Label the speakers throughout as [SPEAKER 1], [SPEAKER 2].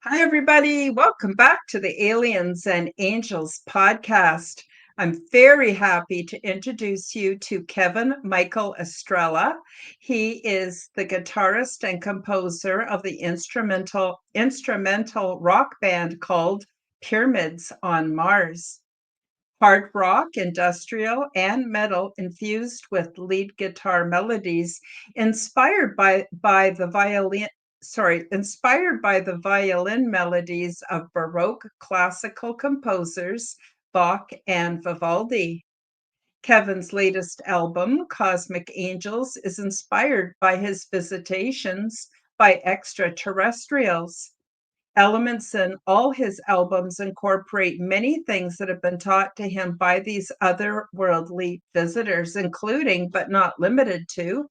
[SPEAKER 1] Hi, everybody. Welcome back to the Aliens and Angels podcast. I'm very happy to introduce you to Kevin Michael Estrella. He is the guitarist and composer of the instrumental rock band called Pyramids on Mars. Hard rock, industrial, and metal infused with lead guitar melodies inspired by the violin melodies of Baroque classical composers Bach and Vivaldi. Kevin's latest album, Cosmic Angels, is inspired by his visitations by extraterrestrials. Elements in all his albums incorporate many things that have been taught to him by these otherworldly visitors, including, but not limited to,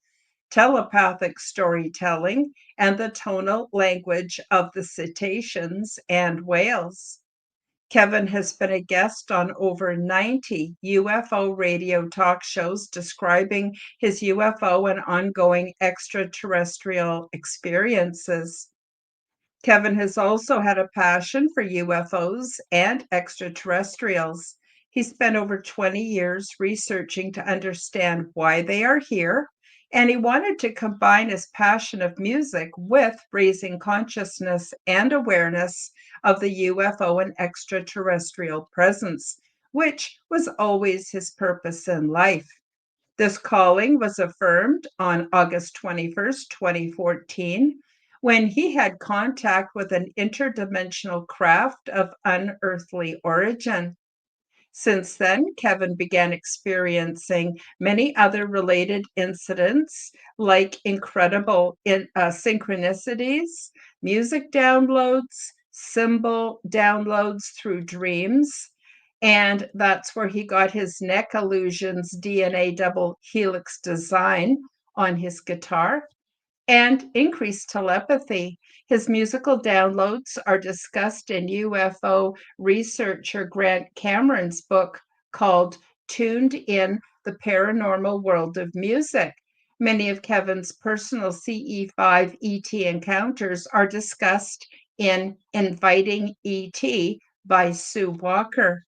[SPEAKER 1] telepathic storytelling and the tonal language of the cetaceans and whales. Kevin has been a guest on over 90 UFO radio talk shows describing his UFO and ongoing extraterrestrial experiences. Kevin has also had a passion for UFOs and extraterrestrials. He spent over 20 years researching to understand why they are here, and he wanted to combine his passion of music with raising consciousness and awareness of the UFO and extraterrestrial presence, which was always his purpose in life. This calling was affirmed on August 21st, 2014, when he had contact with an interdimensional craft of unearthly origin. Since then, Kevin began experiencing many other related incidents like incredible synchronicities, music downloads, symbol downloads through dreams. And that's where he got his neck illusions DNA double helix design on his guitar and increased telepathy. His musical downloads are discussed in UFO researcher Grant Cameron's book called Tuned In: The Paranormal World of Music. Many of Kevin's personal CE5 ET encounters are discussed in Inviting ET by Sue Walker.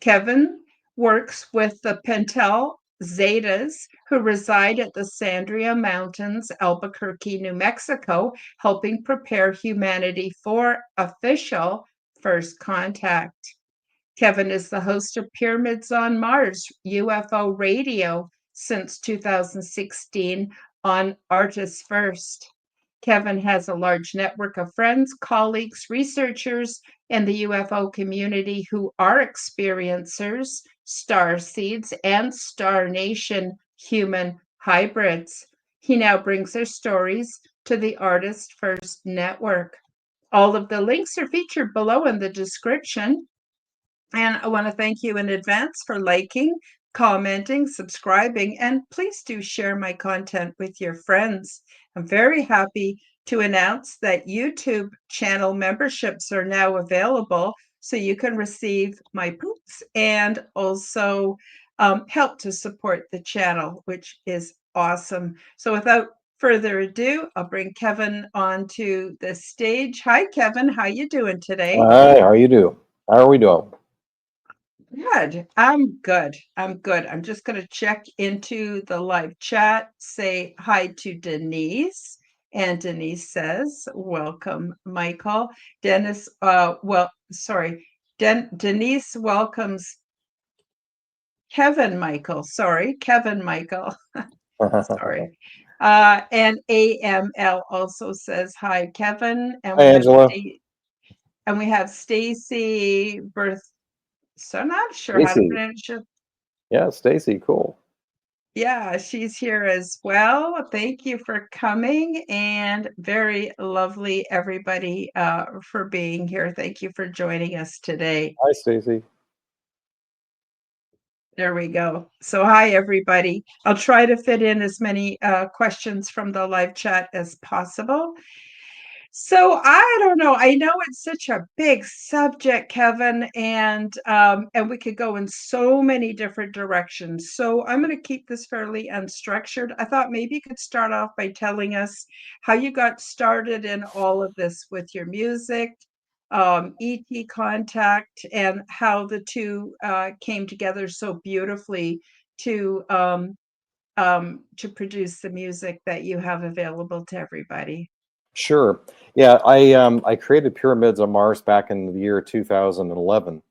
[SPEAKER 1] Kevin works with the Pentel Zetas, who reside at the Sandria Mountains, Albuquerque, New Mexico, helping prepare humanity for official first contact. Kevin is the host of Pyramids on Mars UFO Radio since 2016 on Artists First. Kevin has a large network of friends, colleagues, researchers in the UFO community who are experiencers, star seeds, and Star Nation human hybrids. He now brings their stories to the Artist First Network. All of the links are featured below in the description. And I want to thank you in advance for liking, commenting, subscribing, and please do share my content with your friends. I'm very happy to announce that YouTube channel memberships are now available, so you can receive my poops and also help to support the channel, which is awesome. So without further ado, I'll bring Kevin onto the stage. Hi, Kevin. How you doing today?
[SPEAKER 2] Hi, how you do? How are we doing?
[SPEAKER 1] Good. I'm good. I'm good. I'm just going to check into the live chat, say hi to Denise. And Denise says, welcome, Michael. Dennis, Denise welcomes Kevin Michael. Sorry, Kevin Michael. Sorry. And AML also says, hi, Kevin. And
[SPEAKER 2] Hi, Angela.
[SPEAKER 1] we have Stacy Birth. So I'm not sure how to
[SPEAKER 2] Stacy.
[SPEAKER 1] pronounce it.
[SPEAKER 2] Yeah, Stacy, cool.
[SPEAKER 1] Yeah, she's here as well. Thank you for coming, and very lovely, everybody, for being here. Thank you for joining us today.
[SPEAKER 2] Hi, Stacy.
[SPEAKER 1] There we go. So, hi, everybody. I'll try to fit in as many questions from the live chat as possible. So I don't know. I know it's such a big subject, Kevin, and we could go in so many different directions. So I'm going to keep this fairly unstructured. I thought maybe you could start off by telling us how you got started in all of this with your music, ET contact, and how the two came together so beautifully to to produce the music that you have available to everybody.
[SPEAKER 2] Sure. Yeah, I created Pyramids on Mars back in the year 2011,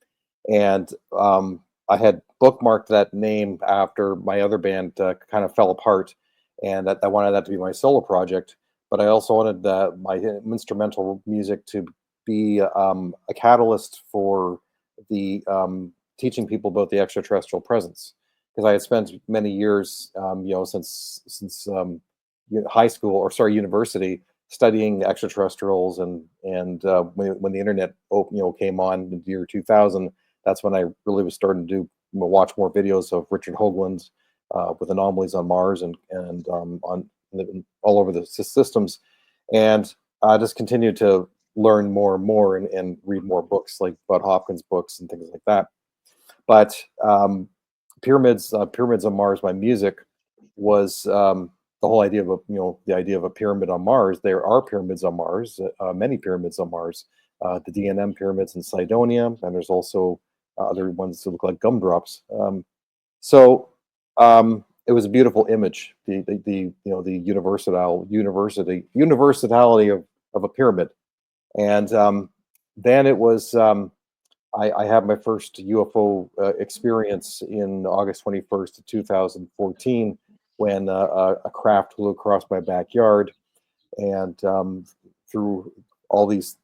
[SPEAKER 2] and I had bookmarked that name after my other band kind of fell apart, and that I wanted that to be my solo project. But I also wanted my instrumental music to be a catalyst for the teaching people about the extraterrestrial presence, because I had spent many years, since high school, or sorry, university, studying extraterrestrials, and when the internet came on in the year 2000, that's when I really was starting to watch more videos of Richard Hoagland's with anomalies on Mars, and all over the systems, and I just continued to learn more and more, and read more books like Bud Hopkins books and things like that. But pyramids on Mars, my music was the whole idea of the idea of a pyramid on Mars. There are pyramids on Mars, many pyramids on Mars, the DNM pyramids in Cydonia, and there's also other ones that look like gumdrops. So it was a beautiful image, the universality of a pyramid, and then it was. I had my first UFO experience in August 21st of 2014, when a craft flew across my backyard, and through all these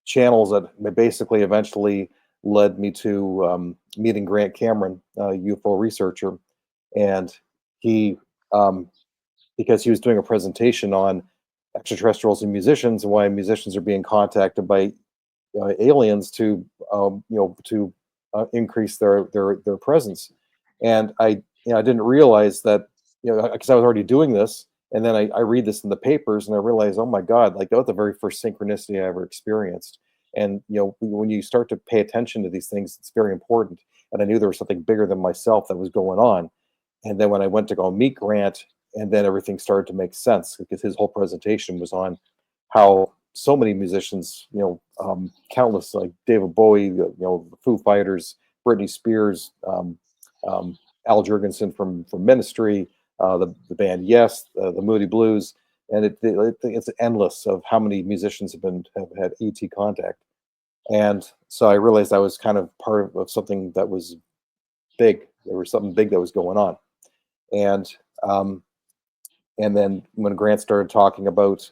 [SPEAKER 2] channels that basically eventually led me to meeting Grant Cameron, a UFO researcher, and he, because he was doing a presentation on extraterrestrials and musicians, and why musicians are being contacted by aliens to increase their presence. And I didn't realize that, because I was already doing this, and then I read this in the papers, and I realize, oh my God, like that was the very first synchronicity I ever experienced. And when you start to pay attention to these things, it's very important. And I knew there was something bigger than myself that was going on. And then when I went to go meet Grant, and then everything started to make sense, because his whole presentation was on how so many musicians, countless, like David Bowie, the Foo Fighters, Britney Spears, Al Jurgensen from Ministry, the band Yes, the Moody Blues, and it's endless of how many musicians have had ET contact. And so I realized I was kind of part of something that was big. There was something big that was going on, and um, and then when Grant started talking about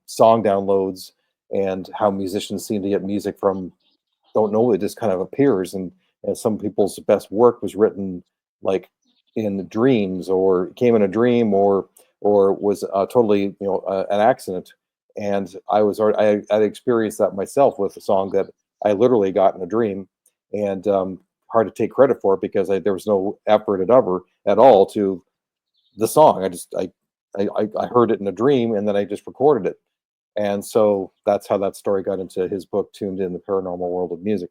[SPEAKER 2] song downloads, and how musicians seem to get music from, don't know, it just kind of appears, and some people's best work was written like in dreams, or came in a dream, or was totally an accident. And I experienced that myself with a song that I literally got in a dream, and hard to take credit for it, because there was no effort at all to the song. I heard it in a dream, and then I just recorded it. And so that's how that story got into his book, Tuned In: The Paranormal World of Music.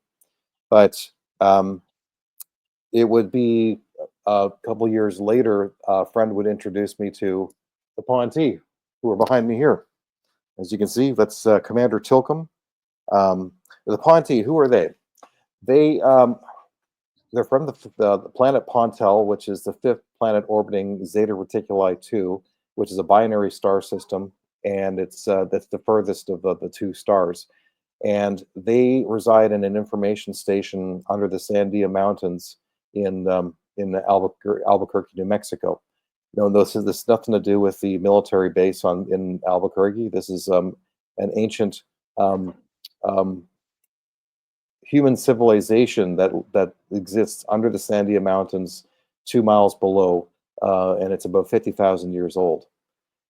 [SPEAKER 2] But um, it would be a couple years later, a friend would introduce me to the Ponte, who are behind me here. As you can see, that's Commander Tilcom. The Ponte, who are they? They they're from the planet Pontel, which is the fifth planet orbiting Zeta Reticuli 2, which is a binary star system, and that's the furthest of the two stars. And they reside in an information station under the Sandia Mountains in Albuquerque, New Mexico. No, this has nothing to do with the military base in Albuquerque. This is an ancient um, um, human civilization that exists under the Sandia Mountains, 2 miles below, and it's about 50,000 years old.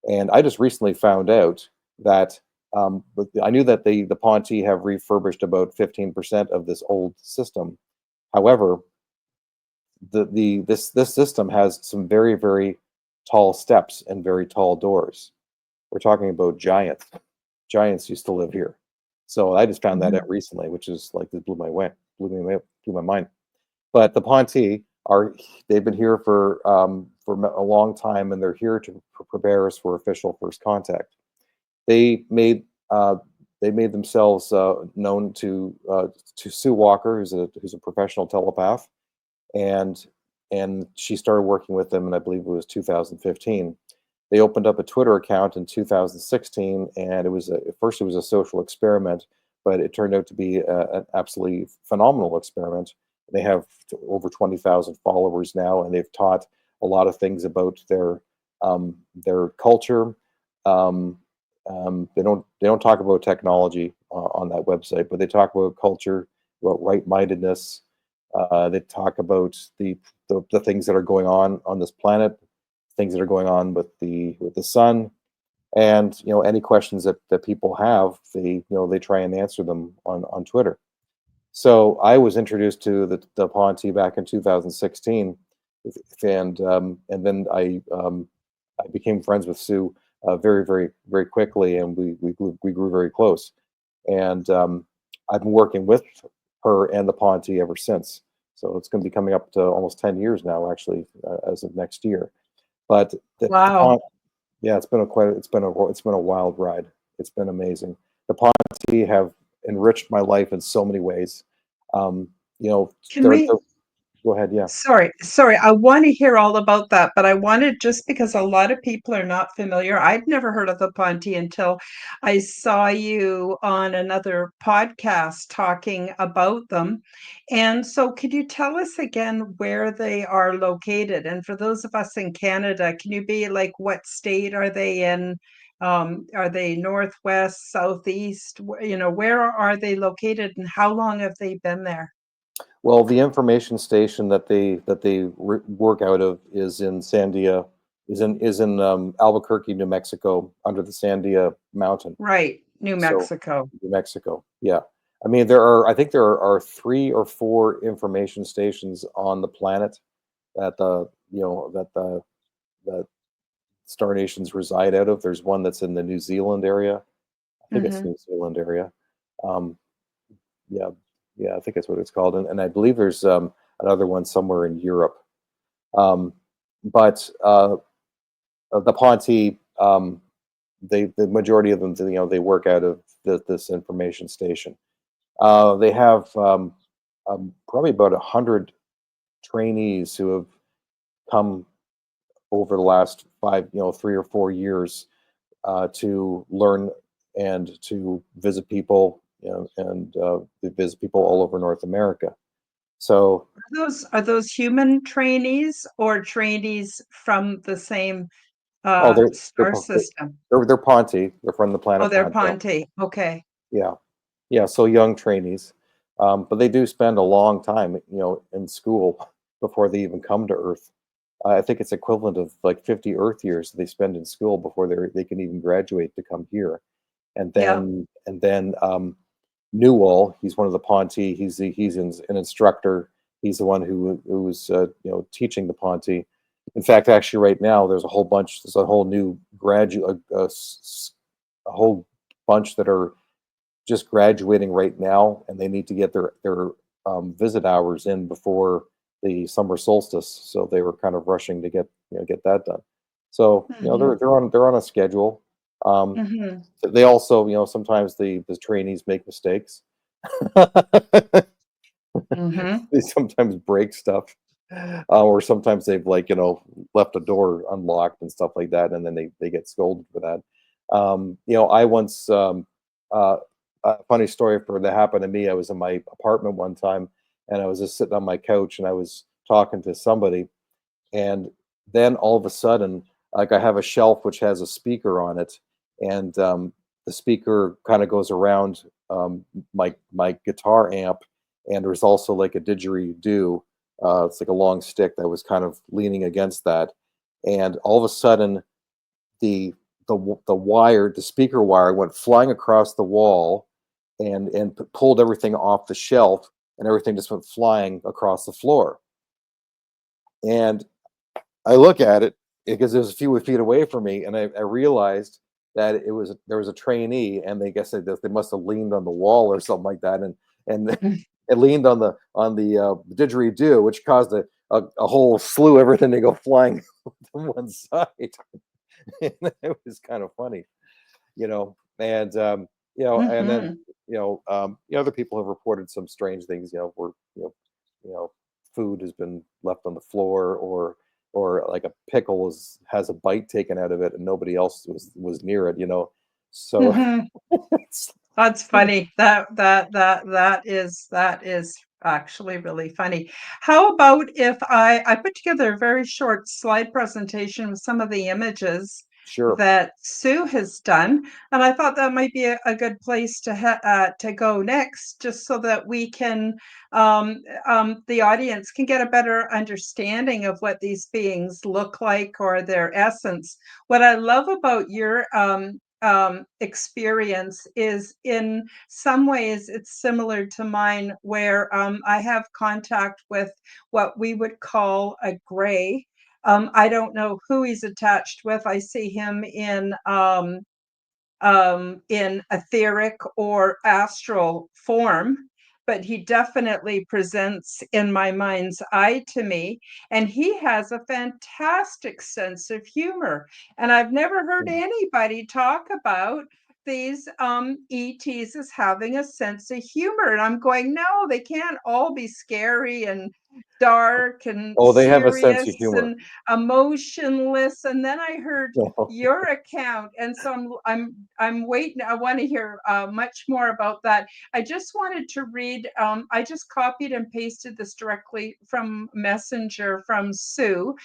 [SPEAKER 2] And I just recently found out that I knew that the Ponti have refurbished about 15% of this old system. However, this system has some very, very tall steps and very tall doors. We're talking about giants. Giants used to live here. So I just found that
[SPEAKER 1] Mhm.
[SPEAKER 2] out recently, which is like it blew my mind. But the Ponti are they've been here for a long time, and they're here to prepare us for official first contact. They made uh, they made themselves known to Sue Walker, who's a professional telepath, and she started working with them, and I believe it was 2015. They opened up a Twitter account in 2016, and at first it was a social experiment, but it turned out to be an absolutely phenomenal experiment. They have over 20,000 followers now, and they've taught a lot of things about their culture. Um, they don't talk about technology on that website, but they talk about culture, about right-mindedness. They talk about the things that are going on this planet, things that are going on with the sun, and any questions that people have, they try and answer them on Twitter. So I was introduced to the Ponti back in 2016, and then I became friends with Sue very, very, very quickly, and we grew very close. And I've been working with her and the Ponti ever since. So it's going to be coming up to almost 10 years now, actually, as of next year. But the
[SPEAKER 1] Wow.
[SPEAKER 2] Ponti, yeah, it's been a wild ride. It's been amazing. The Ponti have enriched my life in so many ways. Um, you know,
[SPEAKER 1] Can we
[SPEAKER 2] go ahead. Yeah.
[SPEAKER 1] Sorry, I wanna hear all about that, but I wanted just because a lot of people are not familiar. I'd never heard of the Ponte until I saw you on another podcast talking about them. And so could you tell us again where they are located? And for those of us in Canada, can you be like, what state are they in? Are they northwest, southeast? Where are they located and how long have they been there?
[SPEAKER 2] Well, the information station that they work out of is in Sandia, is in Albuquerque, New Mexico, under the Sandia Mountain.
[SPEAKER 1] Right, New
[SPEAKER 2] So,
[SPEAKER 1] Mexico.
[SPEAKER 2] New Mexico, yeah. I think there are 3 or 4 information stations on the planet that the star nations reside out of. There's one that's in the New Zealand area. I think it's
[SPEAKER 1] Mhm.
[SPEAKER 2] New Zealand area. Um, yeah, yeah, I think that's what it's called, and I believe there's another one somewhere in Europe. Um, but the Ponte, the majority of them, they work out of this information station. They have probably about 100 trainees who have come over the last 3 or 4 years to learn and to visit people, and visit people all over North America. So,
[SPEAKER 1] Are those human trainees or trainees from the same,
[SPEAKER 2] oh, they're they're
[SPEAKER 1] star
[SPEAKER 2] Po- they're
[SPEAKER 1] system?
[SPEAKER 2] they're Ponte. They're from the
[SPEAKER 1] Oh,
[SPEAKER 2] planet
[SPEAKER 1] they're
[SPEAKER 2] Ponto.
[SPEAKER 1] Ponte, okay.
[SPEAKER 2] Yeah, yeah. So young trainees, but they do spend a long time, in school before they even come to Earth. I think it's equivalent of like 50 Earth years they spend in school before they can even graduate to come here. And
[SPEAKER 1] Yeah.
[SPEAKER 2] then Newell, he's one of the Ponte. An instructor. He's the one who's teaching the Ponte. In fact, actually, right now there's a whole new graduate, a whole bunch that are just graduating right now, and they need to get their visit hours in before the summer solstice. So they were kind of rushing to get that done. So
[SPEAKER 1] Mhm,
[SPEAKER 2] they're on a schedule. Um,
[SPEAKER 1] mhm,
[SPEAKER 2] they also, sometimes the trainees make mistakes.
[SPEAKER 1] mhm,
[SPEAKER 2] They sometimes break stuff, or sometimes they've left a door unlocked and stuff like that, and then they get scolded for that. I once uh, a funny story for that happened to me. I was in my apartment one time, and I was just sitting on my couch, and I was talking to somebody, and then all of a sudden, like, I have a shelf which has a speaker on it, and the speaker kind of goes around my guitar amp, and there's also like a didgeridoo. It's like a long stick that was kind of leaning against that, and all of a sudden the the speaker wire went flying across the wall, and pulled everything off the shelf, and everything just went flying across the floor. And I look at it because it was a few feet away from me, and I realized that there was a trainee, and they guess they must have leaned on the wall or something like that, and it leaned on the didgeridoo, which caused a whole slew of everything to go flying to one side. And it was kind of funny, and and then
[SPEAKER 1] Mhm.
[SPEAKER 2] other people have reported some strange things, where you know food has been left on the floor, or like a pickle has a bite taken out of it and nobody else was near it, so
[SPEAKER 1] Mhm.
[SPEAKER 2] it's,
[SPEAKER 1] That's funny. That is actually really funny. How about if I put together a very short slide presentation with some of the images
[SPEAKER 2] sure.
[SPEAKER 1] that Sue has done, and I thought that might be a good place to go next, just so that we can the audience can get a better understanding of what these beings look like or their essence. What I love about your experience is in some ways it's similar to mine, where I have contact with what we would call a gray. I don't know who he's attached with. I see him in etheric or astral form, but he definitely presents in my mind's eye to me. And he has a fantastic sense of humor. And I've never heard
[SPEAKER 2] Mm.
[SPEAKER 1] anybody talk about these ETs as having a sense of humor. And I'm going, no, they can't all be scary and dark and
[SPEAKER 2] Oh, they have a sense
[SPEAKER 1] serious
[SPEAKER 2] of humor.
[SPEAKER 1] and emotionless. And then I heard
[SPEAKER 2] No.
[SPEAKER 1] your account, and so I'm waiting. I want to hear much more about that. I just wanted to read. I just copied and pasted this directly from Messenger from Sue.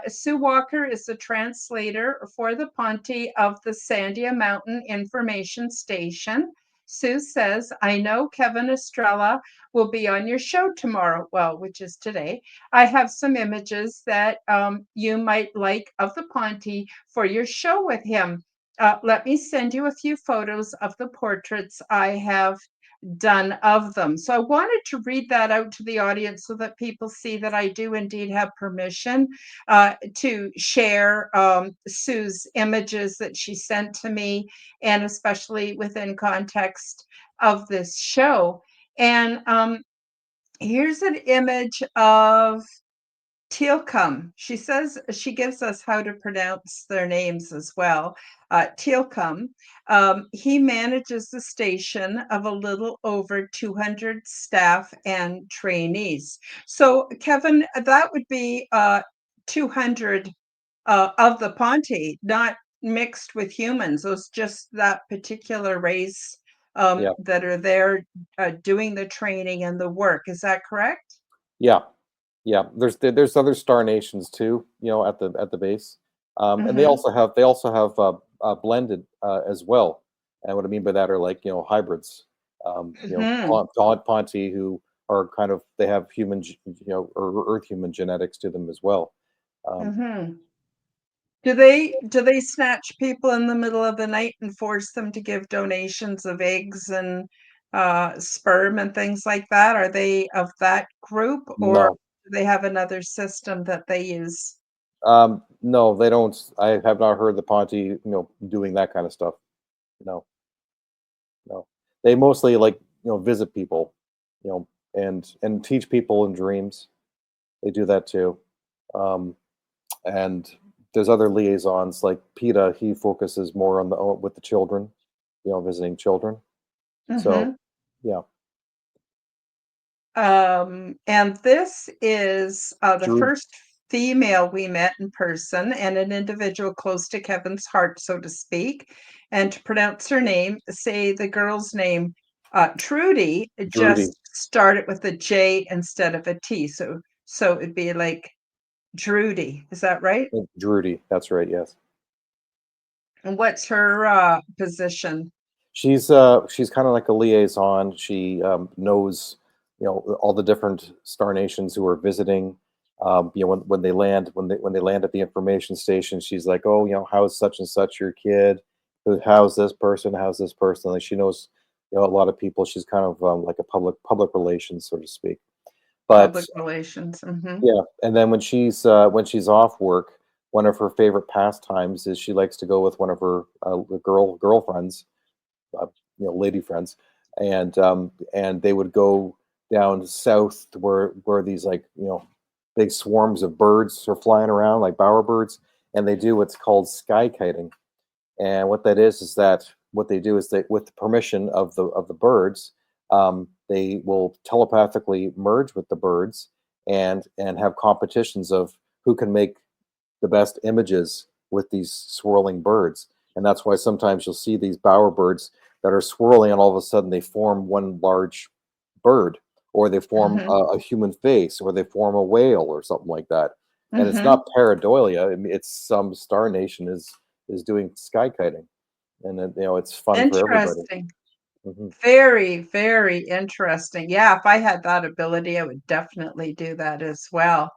[SPEAKER 1] Sue Walker is the translator for the Ponte of the Sandia Mountain Information Station. Sue says, I know Kevin Estrella will be on your show tomorrow, well, which is today. I have some images that you might like of the Ponte for your show with him. Let me send you a few photos of the portraits I have done of them. So I wanted to read that out to the audience so that people see that I do indeed have permission to share Sue's images that she sent to me, and especially within context of this show. And here's an image of Teal'c. She says she gives us how to pronounce their names as well. Teal'c. He manages the station of a little over 200 staff and trainees. So, Kevin, that would be 200 of the Ponte, not mixed with humans. Those just that particular race
[SPEAKER 2] Yeah.
[SPEAKER 1] that are there doing the training and the work. Is that correct?
[SPEAKER 2] Yeah. Yeah, there's other star nations too, at the base, and
[SPEAKER 1] Mm-hmm.
[SPEAKER 2] they also have blended as well. And what I mean by that are like hybrids,
[SPEAKER 1] Mm-hmm.
[SPEAKER 2] Ponte, who are kind of they have or Earth human genetics to them as well. Um,
[SPEAKER 1] Mm-hmm. Do they snatch people in the middle of the night and force them to give donations of eggs and sperm and things like that? Are they of that group, or
[SPEAKER 2] no,
[SPEAKER 1] do they have another system that they use?
[SPEAKER 2] no, they don't. I have not heard the Ponte, doing that kind of stuff. No, no, they mostly like visit people, and teach people in dreams. They do that too. Um, and there's other liaisons like PETA. He focuses more on the with the children, visiting children. So,
[SPEAKER 1] Mm-hmm.
[SPEAKER 2] yeah,
[SPEAKER 1] And this is the
[SPEAKER 2] Drew,
[SPEAKER 1] first female we met in person, and an individual close to Kevin's heart, so to speak. And to pronounce her name, say the girl's name, Trudy,
[SPEAKER 2] Drudy,
[SPEAKER 1] just start it with a J instead of a T. So it'd be like Drudy. Is that right?
[SPEAKER 2] Drudy. That's right. Yes,
[SPEAKER 1] And what's her position?
[SPEAKER 2] she's kind of like a liaison. She knows all the different star nations who are visiting, When they land, when they land at the information station, she's like, "Oh, how's such and such your kid? How's this person? How's this person?" Like she knows, a lot of people. She's kind of like a public relations, so to speak. But
[SPEAKER 1] Public relations. Mhm.
[SPEAKER 2] yeah, and then when she's off work, one of her favorite pastimes is she likes to go with one of her girlfriends, uh, lady friends, and they would go down south to where these like big swarms of birds are flying around like bowerbirds, and they do what's called sky kiting. And what that is that what they do is they, with the permission of the birds, they will telepathically merge with the birds and have competitions of who can make the best images with these swirling birds. And that's why sometimes you'll see these bowerbirds that are swirling, and all of a sudden they form one large bird, or they form
[SPEAKER 1] Mhm.
[SPEAKER 2] a human face, or they form a whale, or something like that. And it's
[SPEAKER 1] Mhm.
[SPEAKER 2] not pareidolia; it's some star nation is doing sky kiting, and it's fun for everybody.
[SPEAKER 1] Interesting.
[SPEAKER 2] Hmm.
[SPEAKER 1] Very, very interesting. Yeah, if I had that ability, I would definitely do that as well.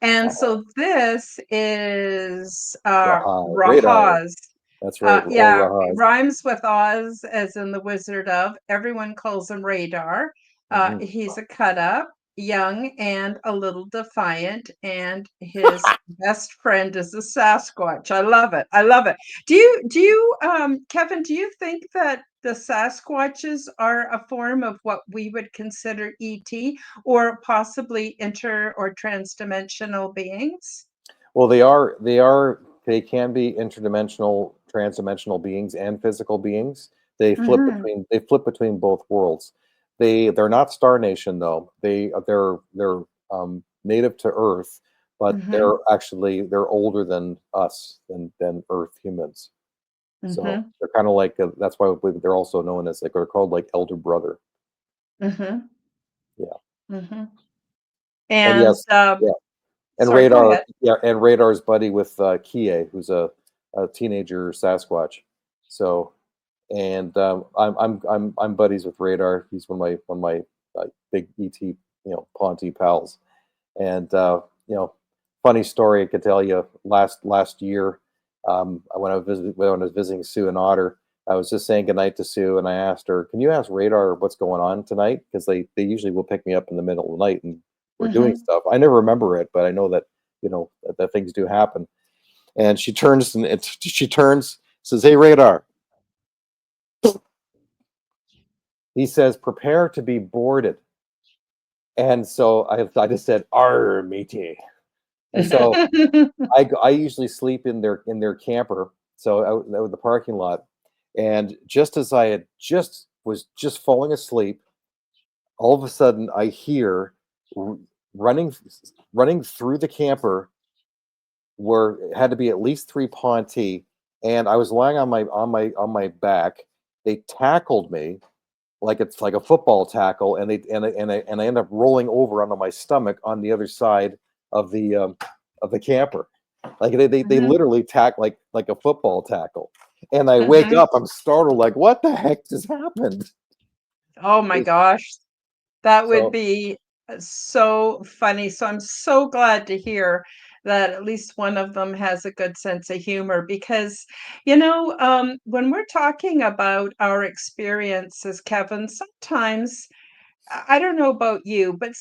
[SPEAKER 1] And so this is
[SPEAKER 2] Radar.
[SPEAKER 1] Rahaz.
[SPEAKER 2] That's right, or
[SPEAKER 1] Yeah, it
[SPEAKER 2] Rahaz.
[SPEAKER 1] rhymes with Oz, as in the Wizard of. Everyone calls him Radar.
[SPEAKER 2] Hmm.
[SPEAKER 1] He's a cut up, young, and a little defiant, and his best friend is a Sasquatch. I love it. I love it. Kevin, do you think that the Sasquatches are a form of what we would consider ET or possibly inter or transdimensional beings?
[SPEAKER 2] Well, they can be interdimensional, transdimensional beings and physical beings.
[SPEAKER 1] Mhm.
[SPEAKER 2] They flip between both worlds. They're not Star Nation though. They're native to Earth, but
[SPEAKER 1] Mhm.
[SPEAKER 2] they're older than us, than Earth humans. So
[SPEAKER 1] Mhm.
[SPEAKER 2] they're kind of like that's why they're also known as like they're called like elder brother.
[SPEAKER 1] Mhm.
[SPEAKER 2] Yeah,
[SPEAKER 1] Mhm.
[SPEAKER 2] and
[SPEAKER 1] And,
[SPEAKER 2] yes, yeah. And
[SPEAKER 1] sorry, go ahead.
[SPEAKER 2] Radar's buddy with Kie, who's a teenager Sasquatch. So, and I'm buddies with Radar. He's one of my big ET Ponte pals. And funny story I could tell you. Last year, when I was visiting Sue and Otter, I was just saying goodnight to Sue, and I asked her, "Can you ask Radar what's going on tonight?" Because they usually will pick me up in the middle of the night, and we're doing
[SPEAKER 1] Mhm.
[SPEAKER 2] stuff. I never remember it, but I know that that things do happen. And she turns, says, "Hey, Radar." He says, "Prepare to be boarded." And so I just said, "Arr, matey." And so I usually sleep in their camper, so out in the parking lot. And just as I had just falling asleep, all of a sudden I hear r- running running through the camper were it had to be at least three Ponte, and I was lying on my back. They tackled me like it's like a football tackle, and I end up rolling over onto my stomach on the other side of the camper. Like they
[SPEAKER 1] Mhm.
[SPEAKER 2] literally like a football tackle. And I wake
[SPEAKER 1] Mhm.
[SPEAKER 2] up, I'm startled, like, what the heck just happened?
[SPEAKER 1] Oh my
[SPEAKER 2] It's-
[SPEAKER 1] gosh, that would
[SPEAKER 2] So
[SPEAKER 1] be so funny. So I'm so glad to hear that at least one of them has a good sense of humor because, when we're talking about our experiences, Kevin, sometimes I don't know about you, but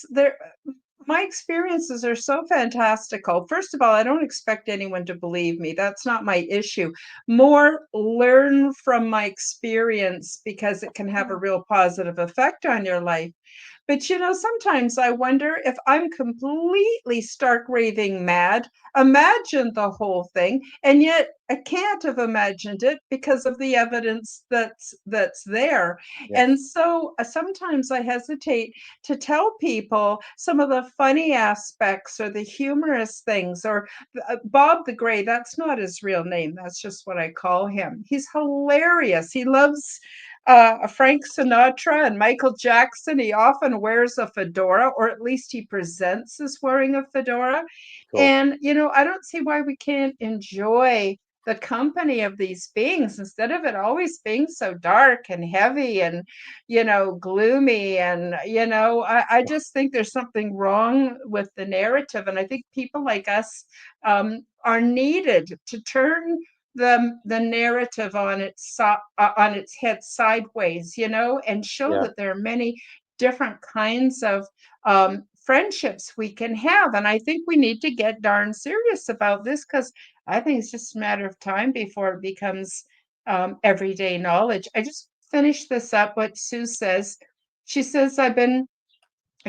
[SPEAKER 1] my experiences are so fantastical. First of all, I don't expect anyone to believe me. That's not my issue. More learn from my experience because it can have a real positive effect on your life. But sometimes I wonder if I'm completely stark raving mad, imagine the whole thing, and yet I can't have imagined it because of the evidence that's there.
[SPEAKER 2] yes,
[SPEAKER 1] And so sometimes I hesitate to tell people some of the funny aspects or the humorous things or Bob the Gray, that's not his real name. That's just what I call him. He's hilarious. He loves Frank Sinatra and Michael Jackson. He often wears a fedora, or at least he presents as wearing a fedora.
[SPEAKER 2] cool.
[SPEAKER 1] And, I don't see why we can't enjoy. the company of these beings instead of it always being so dark and heavy and, gloomy. And, I just think there's something wrong with the narrative. And I think people like us are needed to turn the narrative on its head sideways, and show
[SPEAKER 2] Yeah.
[SPEAKER 1] that there are many different kinds of friendships we can have. And I think we need to get darn serious about this, because I think it's just a matter of time before it becomes everyday knowledge. I just finished this up, what Sue says. She says, I've been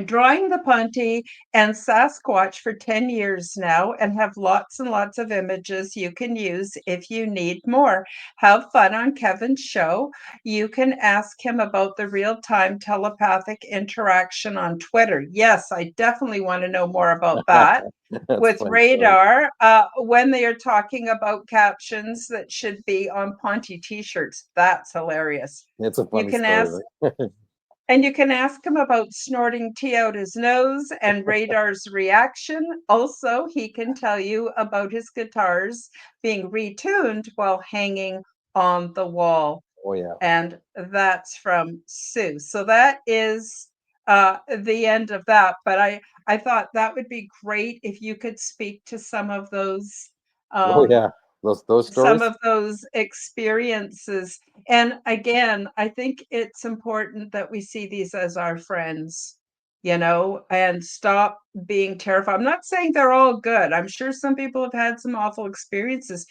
[SPEAKER 1] drawing the Ponte and Sasquatch for 10 years now and have lots and lots of images you can use if you need more. Have fun on Kevin's show. You can ask him about the real-time telepathic interaction on Twitter. Yes, I definitely want to know more about that.
[SPEAKER 2] That's a
[SPEAKER 1] With
[SPEAKER 2] funny story.
[SPEAKER 1] radar, when they are talking about captions that should be on Ponte t-shirts, that's hilarious.
[SPEAKER 2] It's a
[SPEAKER 1] You
[SPEAKER 2] funny
[SPEAKER 1] can
[SPEAKER 2] story,
[SPEAKER 1] ask
[SPEAKER 2] right?
[SPEAKER 1] and you can ask him about snorting tea out his nose and Radar's reaction. Also, he can tell you about his guitars being retuned while hanging on the wall.
[SPEAKER 2] Oh yeah.
[SPEAKER 1] And that's from Sue. So that is the end of that. But I thought that would be great if you could speak to
[SPEAKER 2] Oh
[SPEAKER 1] um,
[SPEAKER 2] yeah. Those
[SPEAKER 1] some
[SPEAKER 2] stories.
[SPEAKER 1] of those experiences. And again, I think it's important that we see these as our friends, and stop being terrified. I'm not saying they're all good. I'm sure some people have had some awful experiences,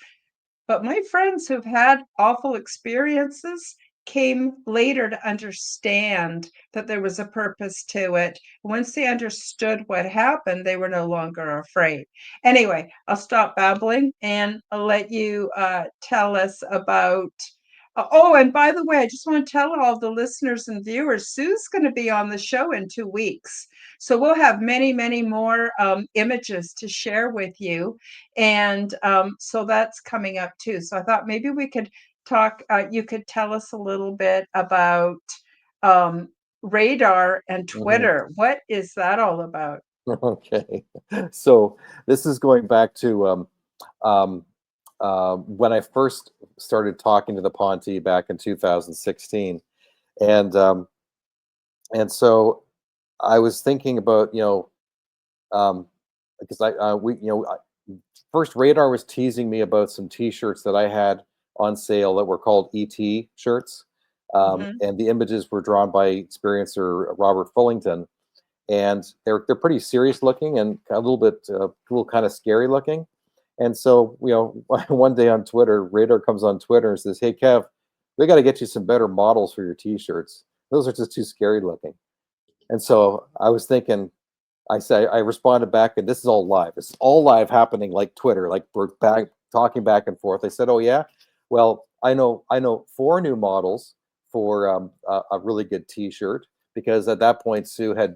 [SPEAKER 1] but my friends who've had awful experiences came later to understand that there was a purpose to it. Once they understood what happened, they were no longer afraid. Anyway, I'll stop babbling and I'll let you tell us about. Oh, and by the way, I just want to tell all the listeners and viewers, Sue's going to be on the show in 2 weeks. So we'll have many, many more images to share with you. And so that's coming up too. So I thought maybe we could talk, you could tell us a little bit about um, radar and
[SPEAKER 2] Mhm.
[SPEAKER 1] Twitter. What is that all about?
[SPEAKER 2] Okay. So this is going back to um, when I first started talking to the Ponte back in 2016, and so I was thinking about um, because first Radar was teasing me about some T-shirts that I had on sale that were called ET shirts,
[SPEAKER 1] Hmm.
[SPEAKER 2] and the images were drawn by experiencer Robert Fullington, and they're pretty serious looking and a little kind of scary looking. And so one day on Twitter, Radar comes on Twitter and says, "Hey Kev, we got to get you some better models for your T-shirts. Those are just too scary looking." And so I was thinking, I responded back, and this is all live. It's all live happening like Twitter, like we're back talking back and forth. I said, "Oh yeah, well I know four new models for a really good T-shirt because at that point Sue had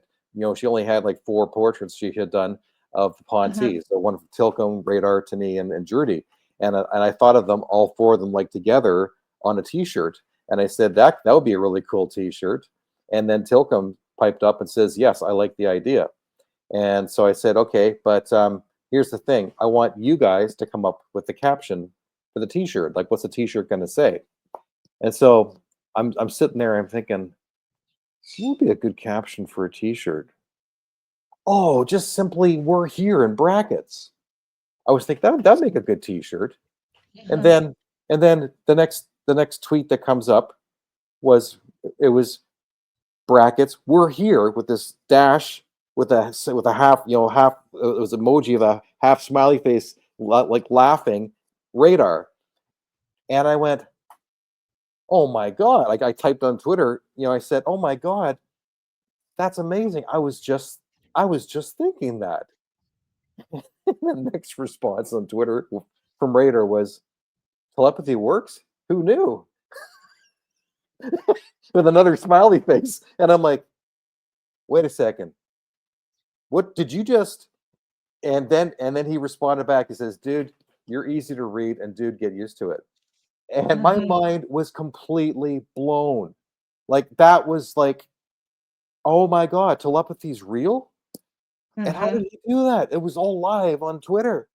[SPEAKER 2] she only had like four portraits she had done of the
[SPEAKER 1] Hmm.
[SPEAKER 2] Ponte, so one from Tilcomb, Radar, to me, and Drudy, and I thought of them all four of them like together on a T-shirt, and I said that would be a really cool T-shirt, and then Tilcomb piped up and says, "Yes, I like the idea." And so I said, okay, but here's the thing. I want you guys to come up with the caption for the T-shirt. Like, what's the T-shirt going to say? And so I'm sitting there. I'm thinking, what would be a good caption for a T-shirt? Oh, just simply "We're here" in brackets. I was thinking that'd make a good T-shirt. And
[SPEAKER 1] Hmm.
[SPEAKER 2] then the next tweet that comes up was it was brackets "We're here" with this dash with a half half it was emoji of a half smiley face like laughing Radar, and I went, oh my god, like I typed on Twitter, I said, oh my god, that's amazing. I was just thinking that. And the next response on Twitter from Radar was, telepathy works, who knew, with another smiley face, and I'm like, wait a second, what did you just and then he responded back. He says, "Dude, you're easy to read, and dude, get used to it." And my
[SPEAKER 1] Hmm.
[SPEAKER 2] mind was completely blown. Like that was like, oh my god, telepathy's real. And how
[SPEAKER 1] Hmm.
[SPEAKER 2] did he do that? It was all live on Twitter.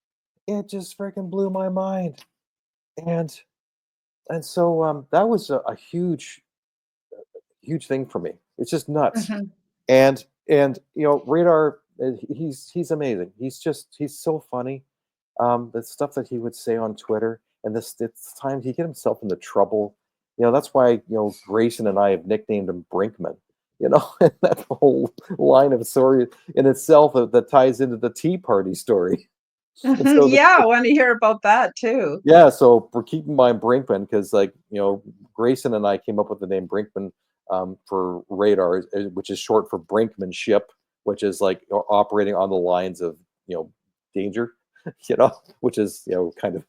[SPEAKER 2] It just freaking blew my mind. and so that was a huge thing for me. It's just nuts.
[SPEAKER 1] Mhm.
[SPEAKER 2] And Radar, he's amazing. He's so funny. The stuff that he would say on Twitter, and this time he get himself into trouble. That's why Grayson and I have nicknamed him Brinkman. And that whole line of story in itself that ties into the Tea Party story. And
[SPEAKER 1] Mhm.
[SPEAKER 2] so
[SPEAKER 1] Yeah, I want to hear about that too.
[SPEAKER 2] yeah, so we're keeping in mind Brinkman because, like, Grayson and I came up with the name Brinkman for Radar, which is short for brinkmanship, which is like operating on the lines of danger, which is kind of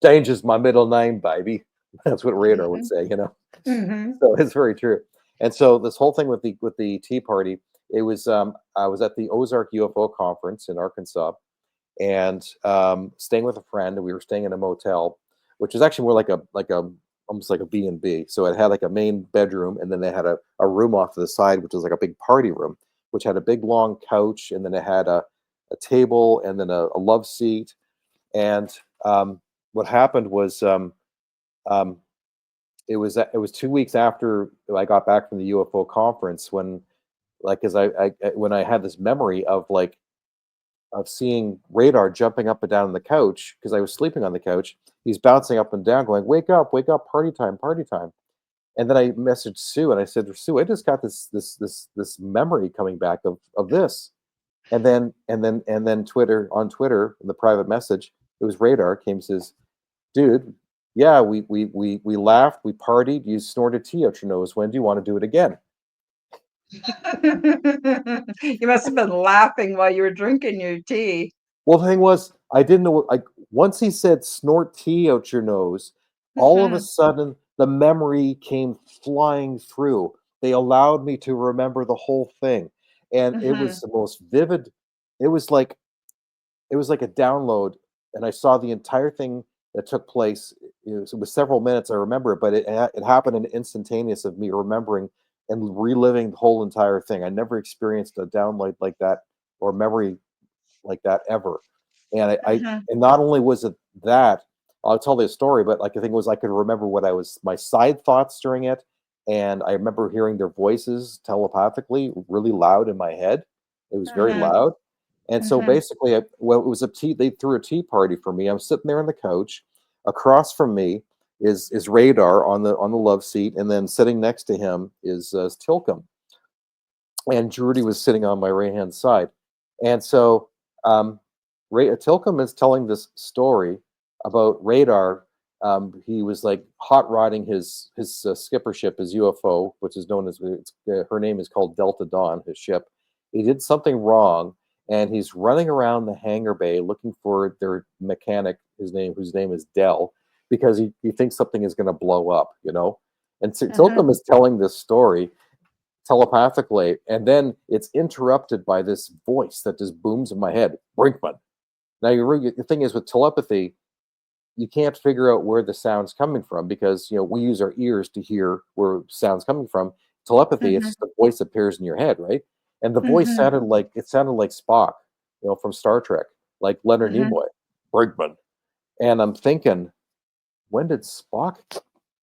[SPEAKER 2] danger's my middle name, baby. That's what Radar would
[SPEAKER 1] Mhm.
[SPEAKER 2] say.
[SPEAKER 1] Mhm.
[SPEAKER 2] So it's very true. And so this whole thing with the Tea Party, it was I was at the Ozark UFO conference in Arkansas, and staying with a friend. And we were staying in a motel, which is actually more like a almost like a B&B. So it had like a main bedroom, and then they had a room off to the side, which was like a big party room, which had a big long couch, and then it had a table, and then a love seat. And what happened was um, it was 2 weeks after I got back from the UFO conference when, like, as when I had this memory of seeing Radar jumping up and down on the couch because I was sleeping on the couch. He's bouncing up and down, going, wake up, party time, party time." And then I messaged Sue and I said, "Sue, I just got this memory coming back of this." And then Twitter in the private message, it was Radar came says, "Dude, yeah, we laughed, we partied, you snorted tea out your nose. When do you want to do it again?"
[SPEAKER 1] You must have been laughing while you were drinking your tea.
[SPEAKER 2] Well, the thing was, I didn't know. Like, once he said "snort tea out your nose," all of a
[SPEAKER 1] Mhm.
[SPEAKER 2] sudden the memory came flying through. They allowed me to remember the whole thing, and it was
[SPEAKER 1] Mhm.
[SPEAKER 2] the most vivid. It was like a download, and I saw the entire thing that took place. It was several minutes. I remember it, but it happened in instantaneous of me remembering and reliving the whole entire thing. I never experienced a download like that or memory like that ever.
[SPEAKER 1] Mhm.
[SPEAKER 2] And not only was it that, I'll tell the story, but like the thing was I could remember what I was my side thoughts during it, and I remember hearing their voices telepathically, really loud in my head. It was very
[SPEAKER 1] Mhm.
[SPEAKER 2] loud, and so
[SPEAKER 1] Mhm.
[SPEAKER 2] basically, well, it was a tea. They threw a tea party for me. I'm sitting there on the couch. Across from me is Radar on the love seat, and then sitting next to him is Tilcum, and Drudy was sitting on my right hand side. And so Ray Tilcum is telling this story about Radar. He was like hot rodding his skippership, his UFO, which is known as her name is called Delta Dawn, his ship. He did something wrong, and he's running around the hangar bay looking for their mechanic, whose name is Dell, because he thinks something is going to blow up. And
[SPEAKER 1] Mhm.
[SPEAKER 2] Tilcum is telling this story telepathically, and then it's interrupted by this voice that just booms in my head, Brinkman. Now, the thing is with telepathy, you can't figure out where the sound's coming from because we use our ears to hear where sound's coming from. Telepathy, it's
[SPEAKER 1] Mhm.
[SPEAKER 2] just the voice that appears in your head, right? And the voice
[SPEAKER 1] Mhm.
[SPEAKER 2] sounded like Spock, from Star Trek, like Leonard
[SPEAKER 1] Mhm.
[SPEAKER 2] Nimoy, Brinkman. And I'm thinking, when did Spock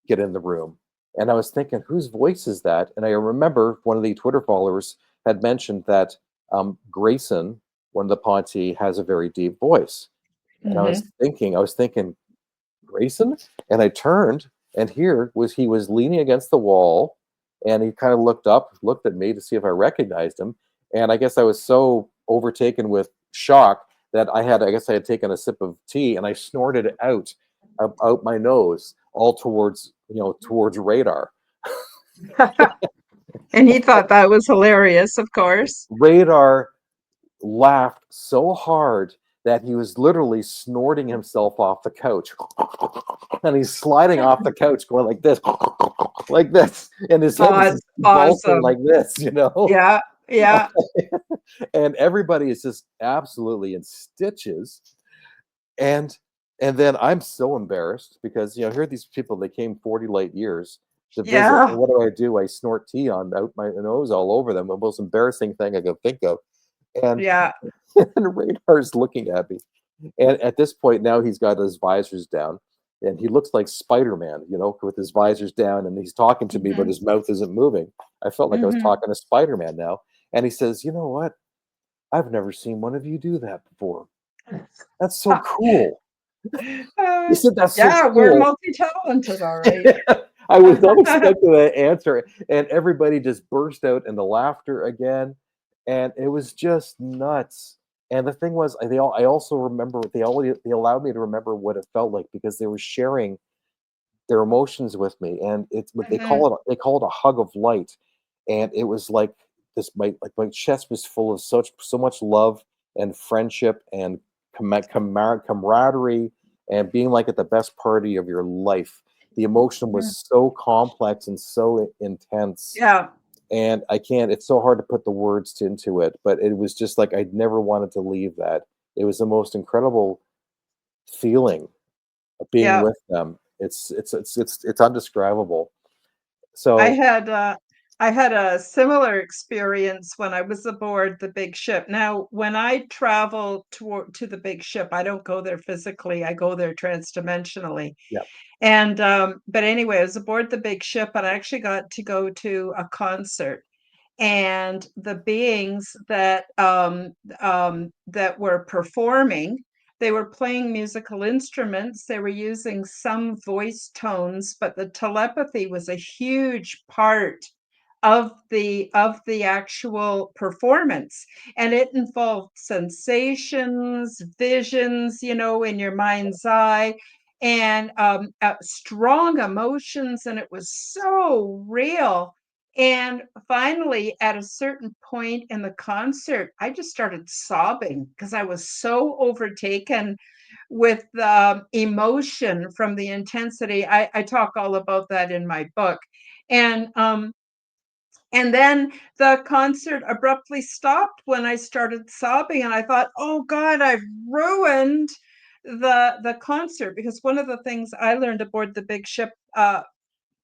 [SPEAKER 2] get in the room? And I was thinking, whose voice is that? And I remember one of the Twitter followers had mentioned that Grayson, one of the Ponte, has a very deep voice. And
[SPEAKER 1] Mhm.
[SPEAKER 2] I was thinking, Grayson? And I turned, and here was he was leaning against the wall, and he kind of looked up, looked at me to see if I recognized him. And I guess I was so overtaken with shock that I guess I had taken a sip of tea and I snorted it out my nose, all towards Radar.
[SPEAKER 1] And he thought that was hilarious, of course.
[SPEAKER 2] Radar laughed so hard that he was literally snorting himself off the couch. And he's sliding off the couch going like this, like this. And his head
[SPEAKER 1] Oh,
[SPEAKER 2] is
[SPEAKER 1] it's
[SPEAKER 2] just convulsing
[SPEAKER 1] awesome.
[SPEAKER 2] like this.
[SPEAKER 1] Yeah. Yeah.
[SPEAKER 2] And everybody is just absolutely in stitches. And and then I'm so embarrassed because here are these people, they came 40 light years to visit. And
[SPEAKER 1] Yeah.
[SPEAKER 2] what do? I snort tea on out my nose all over them. The most embarrassing thing I could think of. And
[SPEAKER 1] Yeah.
[SPEAKER 2] and Radar's looking at me. And at this point now he's got his visors down. and he looks like Spider-Man, with his visors down, and he's talking to me, but
[SPEAKER 1] Mhm.
[SPEAKER 2] his mouth isn't moving. I felt like I was
[SPEAKER 1] Mhm.
[SPEAKER 2] talking to Spider-Man now. And he says, "You know what? I've never seen one of you do that before. That's so cool." He said, "That's so
[SPEAKER 1] Yeah, we're
[SPEAKER 2] cool."
[SPEAKER 1] multi-talented, all right.
[SPEAKER 2] I was not expecting that answer, and everybody just burst out into laughter again, and it was just nuts. And the thing was, I also remember they allowed me to remember what it felt like because they were sharing their emotions with me, and it's what
[SPEAKER 1] Mhm.
[SPEAKER 2] they call it a hug of light, and it was like my chest was full of so much love and friendship and camaraderie and being like at the best party of your life. The emotion was
[SPEAKER 1] Mhm.
[SPEAKER 2] so complex and so intense,
[SPEAKER 1] Yeah,
[SPEAKER 2] and I can't. It's so hard to put the words into it, but it was just like I'd never wanted to leave that. It was the most incredible feeling of being
[SPEAKER 1] yeah.
[SPEAKER 2] with them. It's undescribable.
[SPEAKER 1] I
[SPEAKER 2] So
[SPEAKER 1] had uh, I had a similar experience when I was aboard the big ship. Now, when I travel to the big ship, I don't go there physically. I go there transdimensionally.
[SPEAKER 2] yeah,
[SPEAKER 1] And but anyway, I was aboard the big ship, and I actually got to go to a concert. And the beings that were performing, they were playing musical instruments, they were using some voice tones, but the telepathy was a huge part of the actual performance, and it involved sensations, visions, in your mind's eye, and strong emotions, and it was so real. And finally, at a certain point in the concert, I just started sobbing because I was so overtaken with emotion from the intensity. I talk all about that in my book. And then the concert abruptly stopped when I started sobbing, and I thought, "Oh God, I've ruined the concert." Because one of the things I learned aboard the big ship,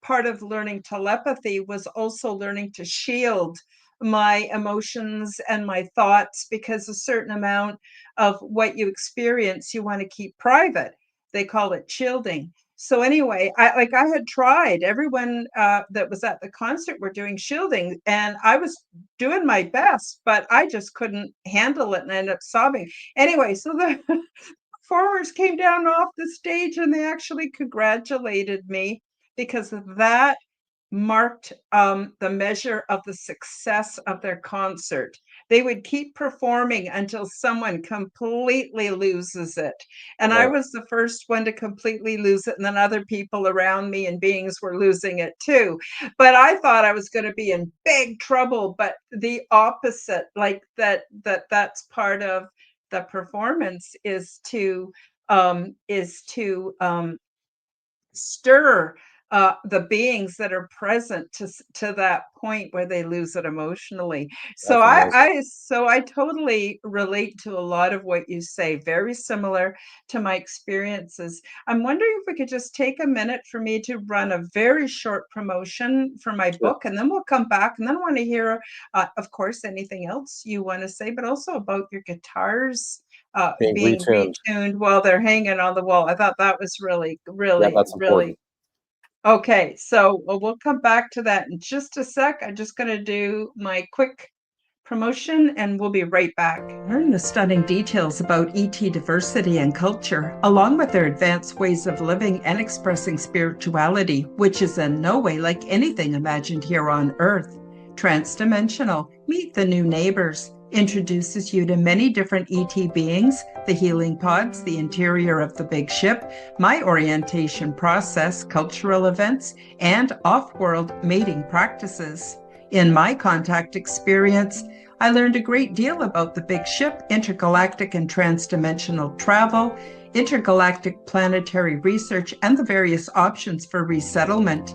[SPEAKER 1] part of learning telepathy was also learning to shield my emotions and my thoughts, because a certain amount of what you experience you want to keep private. They call it shielding. So anyway, I had tried. Everyone that was at the concert were doing shielding, and I was doing my best, but I just couldn't handle it, and I ended up sobbing. Anyway, so the performers came down off the stage, and they actually congratulated me because that marked the measure of the success of their concert. They would keep performing until someone completely loses it. And I
[SPEAKER 2] right.
[SPEAKER 1] was the first one to completely lose it. And then other people around me and beings were losing it too. But I thought I was going to be in big trouble. But the opposite, like that's part of the performance, is to stir the beings that are present to that point where they lose it emotionally. So
[SPEAKER 2] That's amazing.
[SPEAKER 1] I totally relate to a lot of what you say. Very similar to my experiences. I'm wondering if we could just take a minute for me to run a very short promotion for my
[SPEAKER 2] Sure.
[SPEAKER 1] book, and then we'll come back, and then I want to hear, of course, anything else you want to say, but also about your guitars
[SPEAKER 2] Being
[SPEAKER 1] being
[SPEAKER 2] retuned.
[SPEAKER 1] retuned while they're hanging on the wall. I thought that was really,
[SPEAKER 2] Yeah,
[SPEAKER 1] really,
[SPEAKER 2] that's
[SPEAKER 1] really
[SPEAKER 2] important.
[SPEAKER 1] okay. So we'll come back to that in just a sec. I'm just going to do my quick promotion and we'll be right back. Learn the stunning details about ET diversity and culture, along with their advanced ways of living and expressing spirituality, which is in no way like anything imagined here on Earth. Transdimensional, meet the new neighbors, introduces you to many different ET beings, the healing pods, the interior of the big ship, my orientation process, cultural events, and off-world mating practices. In my contact experience, I learned a great deal about the big ship, intergalactic and transdimensional travel, intergalactic planetary research, and the various options for resettlement.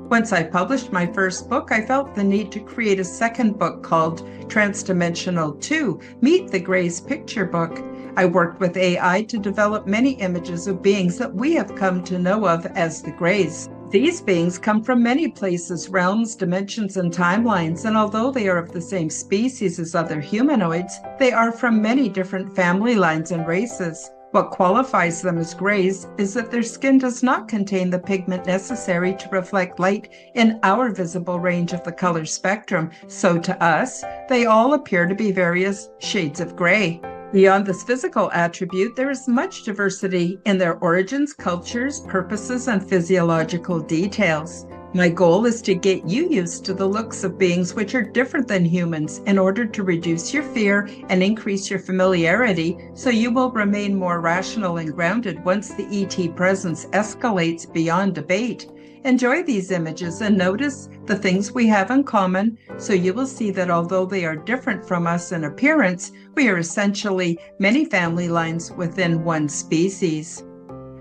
[SPEAKER 1] Once I published my first book, I felt the need to create a second book called Transdimensional 2, Meet the Greys Picture Book. I worked with AI to develop many images of beings that we have come to know of as the Greys. These beings come from many places, realms, dimensions, and timelines, and although they are of the same species as other humanoids, they are from many different family lines and races. What qualifies them as grays is that their skin does not contain the pigment necessary to reflect light in our visible range of the color spectrum, so to us, they all appear to be various shades of gray. Beyond this physical attribute, there is much diversity in their origins, cultures, purposes, and physiological details. My goal is to get you used to the looks of beings which are different than humans in order to reduce your fear and increase your familiarity so you will remain more rational and grounded once the ET presence escalates beyond debate. Enjoy these images and notice the things we have in common so you will see that although they are different from us in appearance, we are essentially many family lines within one species.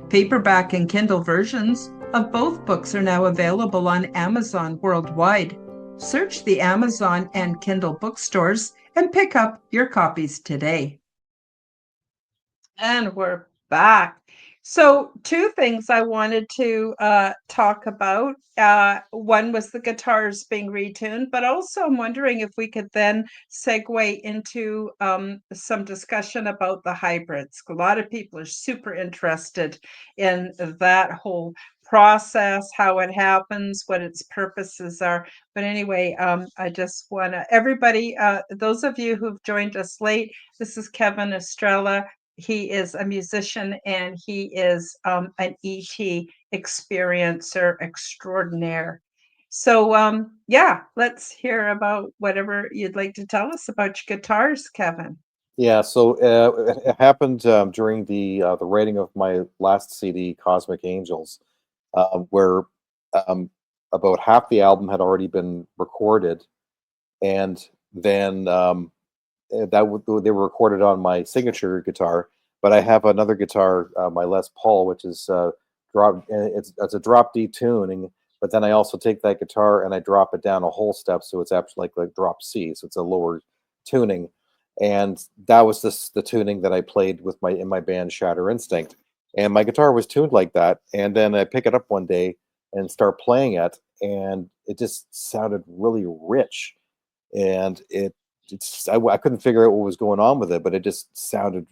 [SPEAKER 1] Paperback and Kindle versions of both books are now available on Amazon worldwide. Search the Amazon and Kindle bookstores and pick up your copies today. And we're back. So, two things I wanted to talk about. One was the guitars being retuned, but also I'm wondering if we could then segue into some discussion about the hybrids. A lot of people are super interested in that whole process, how it happens, what its purposes are. But anyway, I just want to, everybody, those of you who've joined us late, this is Kevin Estrella. He is a musician and he is an ET experiencer extraordinaire. So, yeah, let's hear about whatever you'd like to tell us about your guitars, Kevin.
[SPEAKER 2] Yeah, so it happened during the writing of my last CD, Cosmic Angels, where um, about half the album had already been recorded, and then they were recorded on my signature guitar. But I have another guitar, my Les Paul, which is it's a drop D tuning. But then I also take that guitar and I drop it down a whole step, so it's actually like drop C, so it's a lower tuning. And that was the tuning that I played with my in my band Shatter Instinct. And my guitar was tuned like that. And then I pick it up one day and start playing it, and it just sounded really rich. And I couldn't figure out what was going on with it, but it just sounded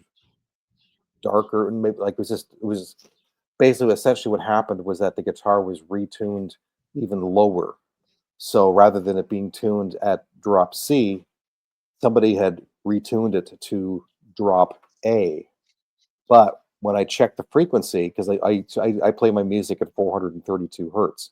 [SPEAKER 2] darker, and maybe like it was basically essentially what happened was that the guitar was retuned even lower. So rather than it being tuned at drop C, somebody had retuned it to drop A. But when I checked the frequency, because I play my music at 432 hertz.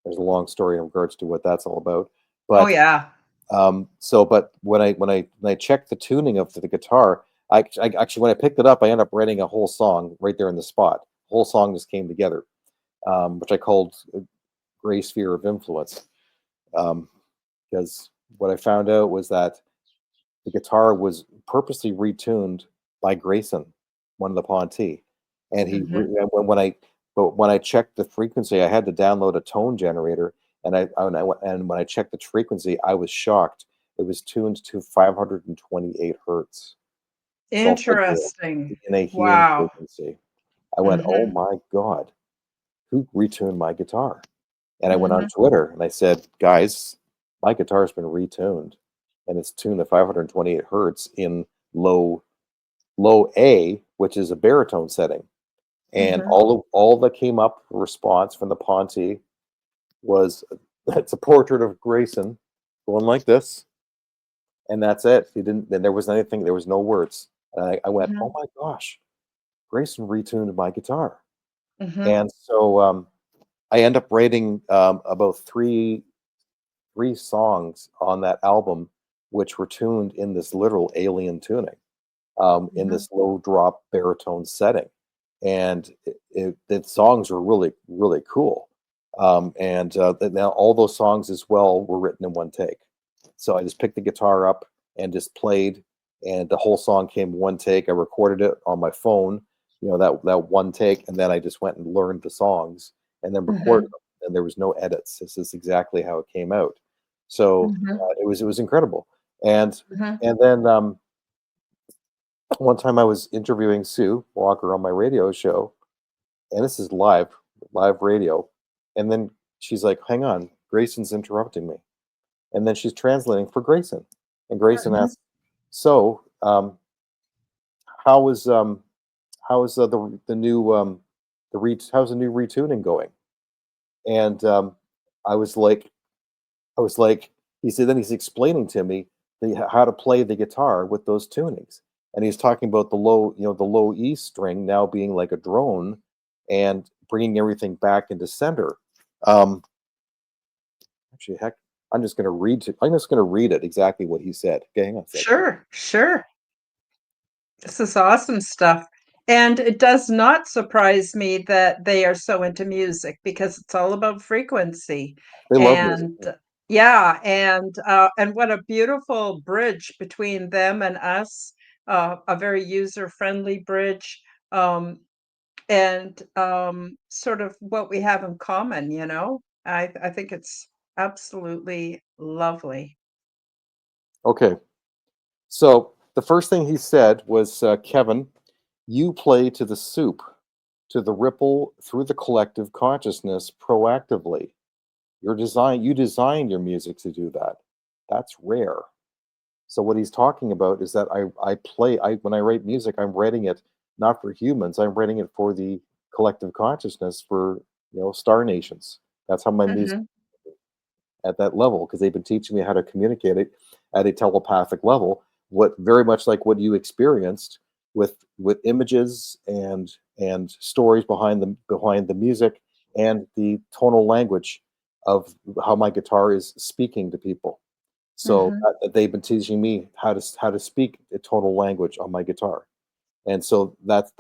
[SPEAKER 2] There's a long story in regards to what that's all about.
[SPEAKER 1] Oh,
[SPEAKER 2] But
[SPEAKER 1] yeah.
[SPEAKER 2] but when I checked the tuning of the guitar, I actually when I picked it up, I ended up writing a whole song right there in the spot. The whole song just came together, which I called "Gray Sphere of Influence," because what I found out was that the guitar was purposely retuned by Grayson, one of the Ponte, and
[SPEAKER 1] Hmm.
[SPEAKER 2] when I checked the frequency, I had to download a tone generator, and when I checked the frequency, I was shocked. It was tuned to 528 hertz, so figure
[SPEAKER 1] Interesting.
[SPEAKER 2] in a hearing
[SPEAKER 1] Wow.
[SPEAKER 2] frequency. I went, "Oh
[SPEAKER 1] Hmm.
[SPEAKER 2] my god, who retuned my guitar?" And I went on
[SPEAKER 1] Hmm.
[SPEAKER 2] Twitter and I said, "Guys, my guitar's been retuned, and it's tuned to 528 hertz in low low A, which is a baritone setting." And
[SPEAKER 1] Hmm.
[SPEAKER 2] all that came up response from the Ponte was, "It's a portrait of Grayson going like this, and that's it." He didn't. Then there was anything. There was no words. And I went, "Oh
[SPEAKER 1] Hmm.
[SPEAKER 2] my gosh, Grayson retuned my guitar."
[SPEAKER 1] Hmm.
[SPEAKER 2] And so I end up writing about three songs on that album, which were tuned in this literal alien tuning, in
[SPEAKER 1] Hmm.
[SPEAKER 2] this low drop baritone setting, and the songs were really cool. Now all those songs as well were written in one take. So I just picked the guitar up and just played, and the whole song came one take. I recorded it on my phone, that one take, and then I just went and learned the songs and then recorded
[SPEAKER 1] Hmm.
[SPEAKER 2] them. And there was no edits. This is exactly how it came out. So
[SPEAKER 1] Hmm.
[SPEAKER 2] it was incredible. And
[SPEAKER 1] Hmm.
[SPEAKER 2] and then one time I was interviewing Sue Walker on my radio show, and this is live radio. And then she's like, "Hang on, Grayson's interrupting me." And then she's translating for Grayson. And Grayson
[SPEAKER 1] Hmm.
[SPEAKER 2] asks, "So, how was how's the new how's the new retuning going?" And I was like, I was like, he said, then he's explaining to me how to play the guitar with those tunings. And he's talking about the low, the low E string now being like a drone and bringing everything back into center. Um, Actually, heck, I'm just going to read it exactly what he said. Okay, hang on a second.
[SPEAKER 1] Sure, sure. This is awesome stuff. And it does not surprise me that they are so into music because it's all about frequency.
[SPEAKER 2] They love music.
[SPEAKER 1] And yeah, and what a beautiful bridge between them and us, a very user-friendly bridge, um, and sort of what we have in common, you know? I think it's absolutely lovely.
[SPEAKER 2] Okay, so the first thing he said was, "Kevin, you play to the soup, to the ripple through the collective consciousness proactively. You design your music to do that. That's rare." So what he's talking about is that when I write music, I'm writing it not for humans, I'm writing it for the collective consciousness, for star nations. That's how my music
[SPEAKER 1] Mhm,
[SPEAKER 2] at that level, because they've been teaching me how to communicate it at a telepathic level, what very much like what you experienced with images and stories behind the music and the tonal language of how my guitar is speaking to people. So
[SPEAKER 1] mhm,
[SPEAKER 2] they've been teaching me how to speak a tonal language on my guitar, and so that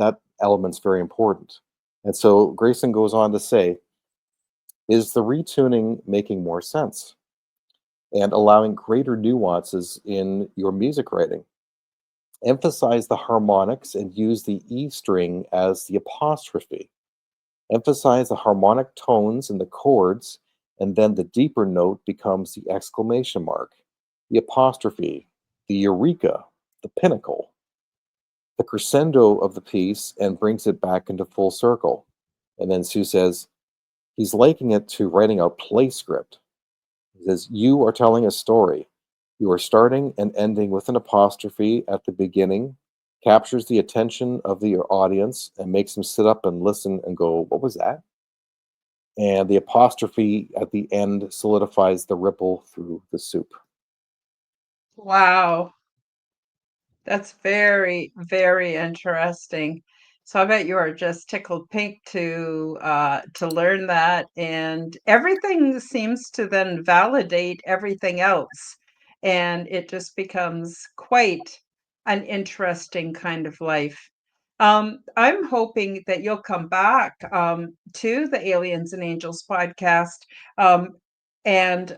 [SPEAKER 2] element's very important. And so Grayson goes on to say, "Is the retuning making more sense and allowing greater nuances in your music writing? Emphasize the harmonics and use the E string as the apostrophe. Emphasize the harmonic tones and the chords, and then the deeper note becomes the exclamation mark, the apostrophe, the eureka, the pinnacle, the crescendo of the piece, and brings it back into full circle." And then Sue says, he's liking it to writing a play script. He says, "You are telling a story. You are starting and ending with an apostrophe at the beginning, captures the attention of the audience and makes them sit up and listen and go, 'What was that?' And the apostrophe at the end solidifies the ripple through the soup."
[SPEAKER 1] wow. That's very, very interesting. So I bet you are just tickled pink to learn that, and everything seems to then validate everything else, and it just becomes quite an interesting kind of life. I'm hoping that you'll come back to the Aliens and Angels podcast um, and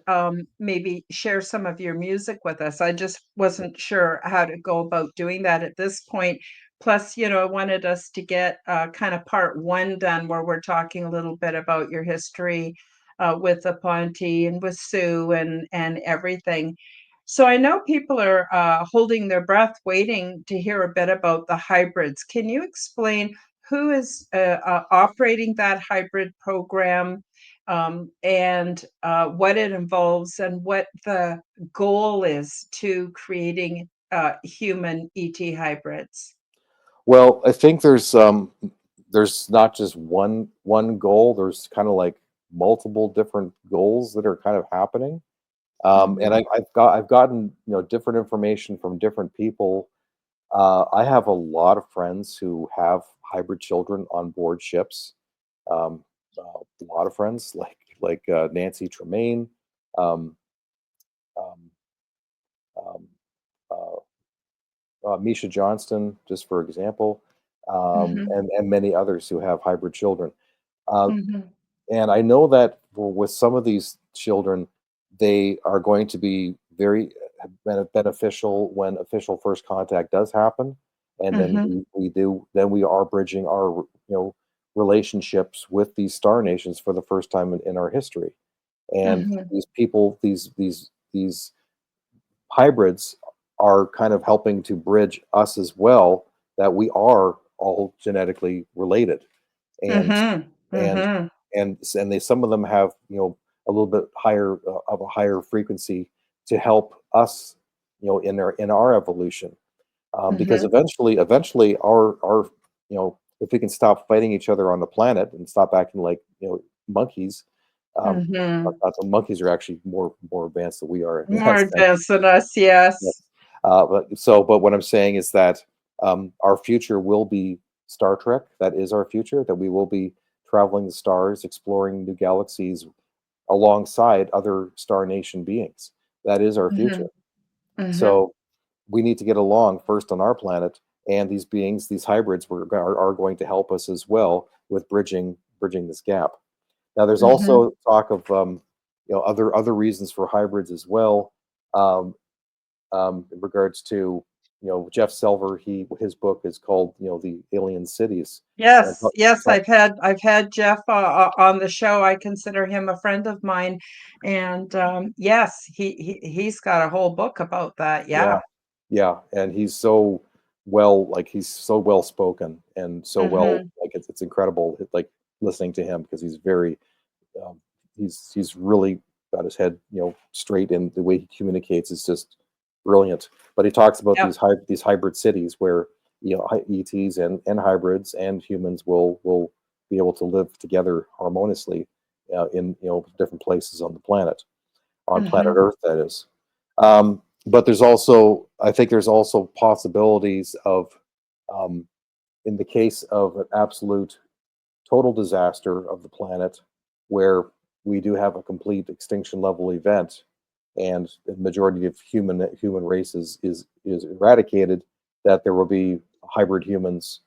[SPEAKER 1] maybe share some of your music with us. I just wasn't sure how to go about doing that at this point. Plus, I wanted us to get kind of part one done where we're talking a little bit about your history with the Ponte and with Sue and everything. So I know people are holding their breath, waiting to hear a bit about the hybrids. Can you explain who is operating that hybrid program? And what it involves and what the goal is to creating human ET hybrids.
[SPEAKER 2] Well, I think there's not just one goal. There's kind of like multiple different goals that are kind of happening. And
[SPEAKER 1] Mhm,
[SPEAKER 2] I've gotten different information from different people. I have a lot of friends who have hybrid children on board ships. A lot of friends like Nancy Tremaine, um, um, um, uh, Misha Johnston, just for example,
[SPEAKER 1] mhm,
[SPEAKER 2] and many others who have hybrid children. Uh,
[SPEAKER 1] mhm,
[SPEAKER 2] and I know that with some of these children, they are going to be very beneficial when official first contact does happen, and then
[SPEAKER 1] mhm,
[SPEAKER 2] we are bridging our relationships with these star nations for the first time in our history. And
[SPEAKER 1] mhm,
[SPEAKER 2] these people, these hybrids are kind of helping to bridge us as well, that we are all genetically related, and
[SPEAKER 1] mhm,
[SPEAKER 2] and
[SPEAKER 1] mhm,
[SPEAKER 2] and they some of them have a little bit higher of a higher frequency to help us in our evolution, because
[SPEAKER 1] mhm,
[SPEAKER 2] eventually if we can stop fighting each other on the planet and stop acting like monkeys.
[SPEAKER 1] Mhm.
[SPEAKER 2] Monkeys are actually more advanced than we are in
[SPEAKER 1] More
[SPEAKER 2] that sense.
[SPEAKER 1] advanced than us,
[SPEAKER 2] Yes.
[SPEAKER 1] yes.
[SPEAKER 2] But what I'm saying is that our future will be Star Trek. That is our future. That we will be traveling the stars, exploring new galaxies alongside other Star Nation beings. That is our future.
[SPEAKER 1] Mhm, mhm,
[SPEAKER 2] So we need to get along first on our planet, and these beings, these hybrids, are going to help us as well with bridging this gap. Now, there's
[SPEAKER 1] mhm.
[SPEAKER 2] also talk of other reasons for hybrids as well. Um, in regards to Jeff Selver, his book is called the Alien Cities, and
[SPEAKER 1] Yes, yes, I've had Jeff, on the show. I consider him a friend of mine, and, yes, he's got a whole book about that,
[SPEAKER 2] yeah,
[SPEAKER 1] yeah.
[SPEAKER 2] yeah, and he's so well spoken and so well,
[SPEAKER 1] Mhm,
[SPEAKER 2] like it's incredible, like listening to him because he's very um, he's really got his head straight, and the way he communicates is just brilliant. But he talks about
[SPEAKER 1] yep,
[SPEAKER 2] these hybrid cities where ETs and hybrids and humans will be able to live together harmoniously in different places on the planet, on planet
[SPEAKER 1] mhm,
[SPEAKER 2] Earth, that is. But I think there's also possibilities of, um, in the case of an absolute total disaster of the planet, where we do have a complete extinction level event, and the majority of human races is eradicated, that there will be hybrid humans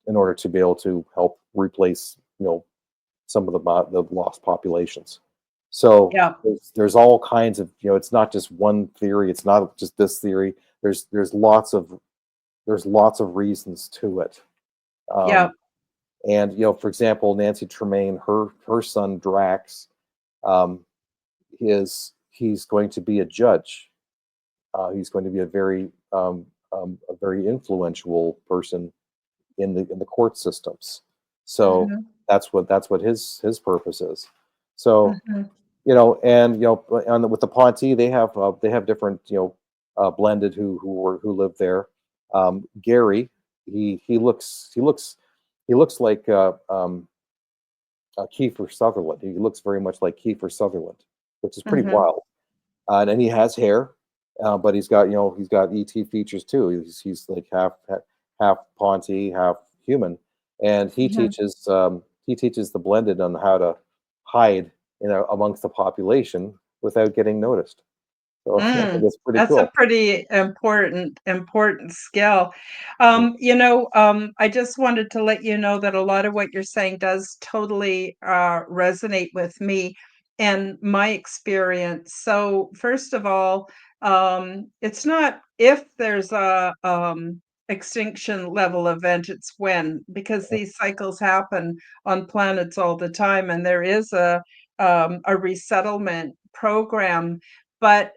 [SPEAKER 2] in order to be able to help replace some of the lost populations. So
[SPEAKER 1] yep,
[SPEAKER 2] there's all kinds of it's not just one theory. It's not just this theory. There's lots of reasons to it. Um,
[SPEAKER 1] yep,
[SPEAKER 2] and for example, Nancy Tremaine, her son Drax, um, he's going to be a judge. He's going to be a very influential person in the court systems. So
[SPEAKER 1] mhm,
[SPEAKER 2] that's what his purpose is. So
[SPEAKER 1] mhm,
[SPEAKER 2] with the Ponte, they have different blended who live there. Gary, he looks like Kiefer Sutherland. He looks very much like Kiefer Sutherland, which is pretty
[SPEAKER 1] mhm,
[SPEAKER 2] wild. And then he has hair, but he's got ET features too. He's like half Ponte, half human, and he
[SPEAKER 1] mhm.
[SPEAKER 2] teaches um, he teaches the blended on how to hide amongst the population without getting noticed. So I think
[SPEAKER 1] Mm,
[SPEAKER 2] that's pretty
[SPEAKER 1] that's a
[SPEAKER 2] cool.
[SPEAKER 1] pretty important skill.
[SPEAKER 2] Mhm.
[SPEAKER 1] I just wanted to let you know that a lot of what you're saying does totally resonate with me and my experience. So, first of all, it's not if there's a extinction level event, it's when, because these cycles happen on planets all the time, and there is a resettlement program, but,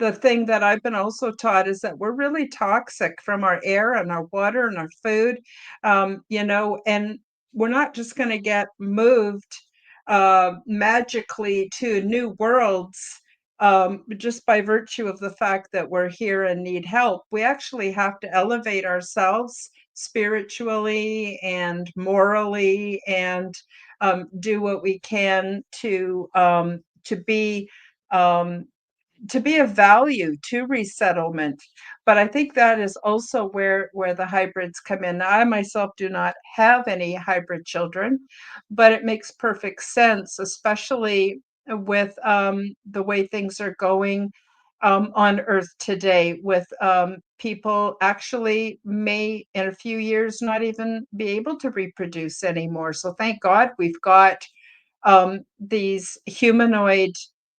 [SPEAKER 1] the thing that I've been also taught is that we're really toxic from our air and our water and our food, and we're not just gonna get moved, magically to new worlds, just by virtue of the fact that we're here and need help. We actually have to elevate ourselves spiritually and morally and, do what we can um, to be of value to resettlement. But I think that is also where the hybrids come in. Now, I myself do not have any hybrid children, but it makes perfect sense, especially with the way things are going on Earth today, with people actually may in a few years not even be able to reproduce anymore. So thank God we've got these humanoid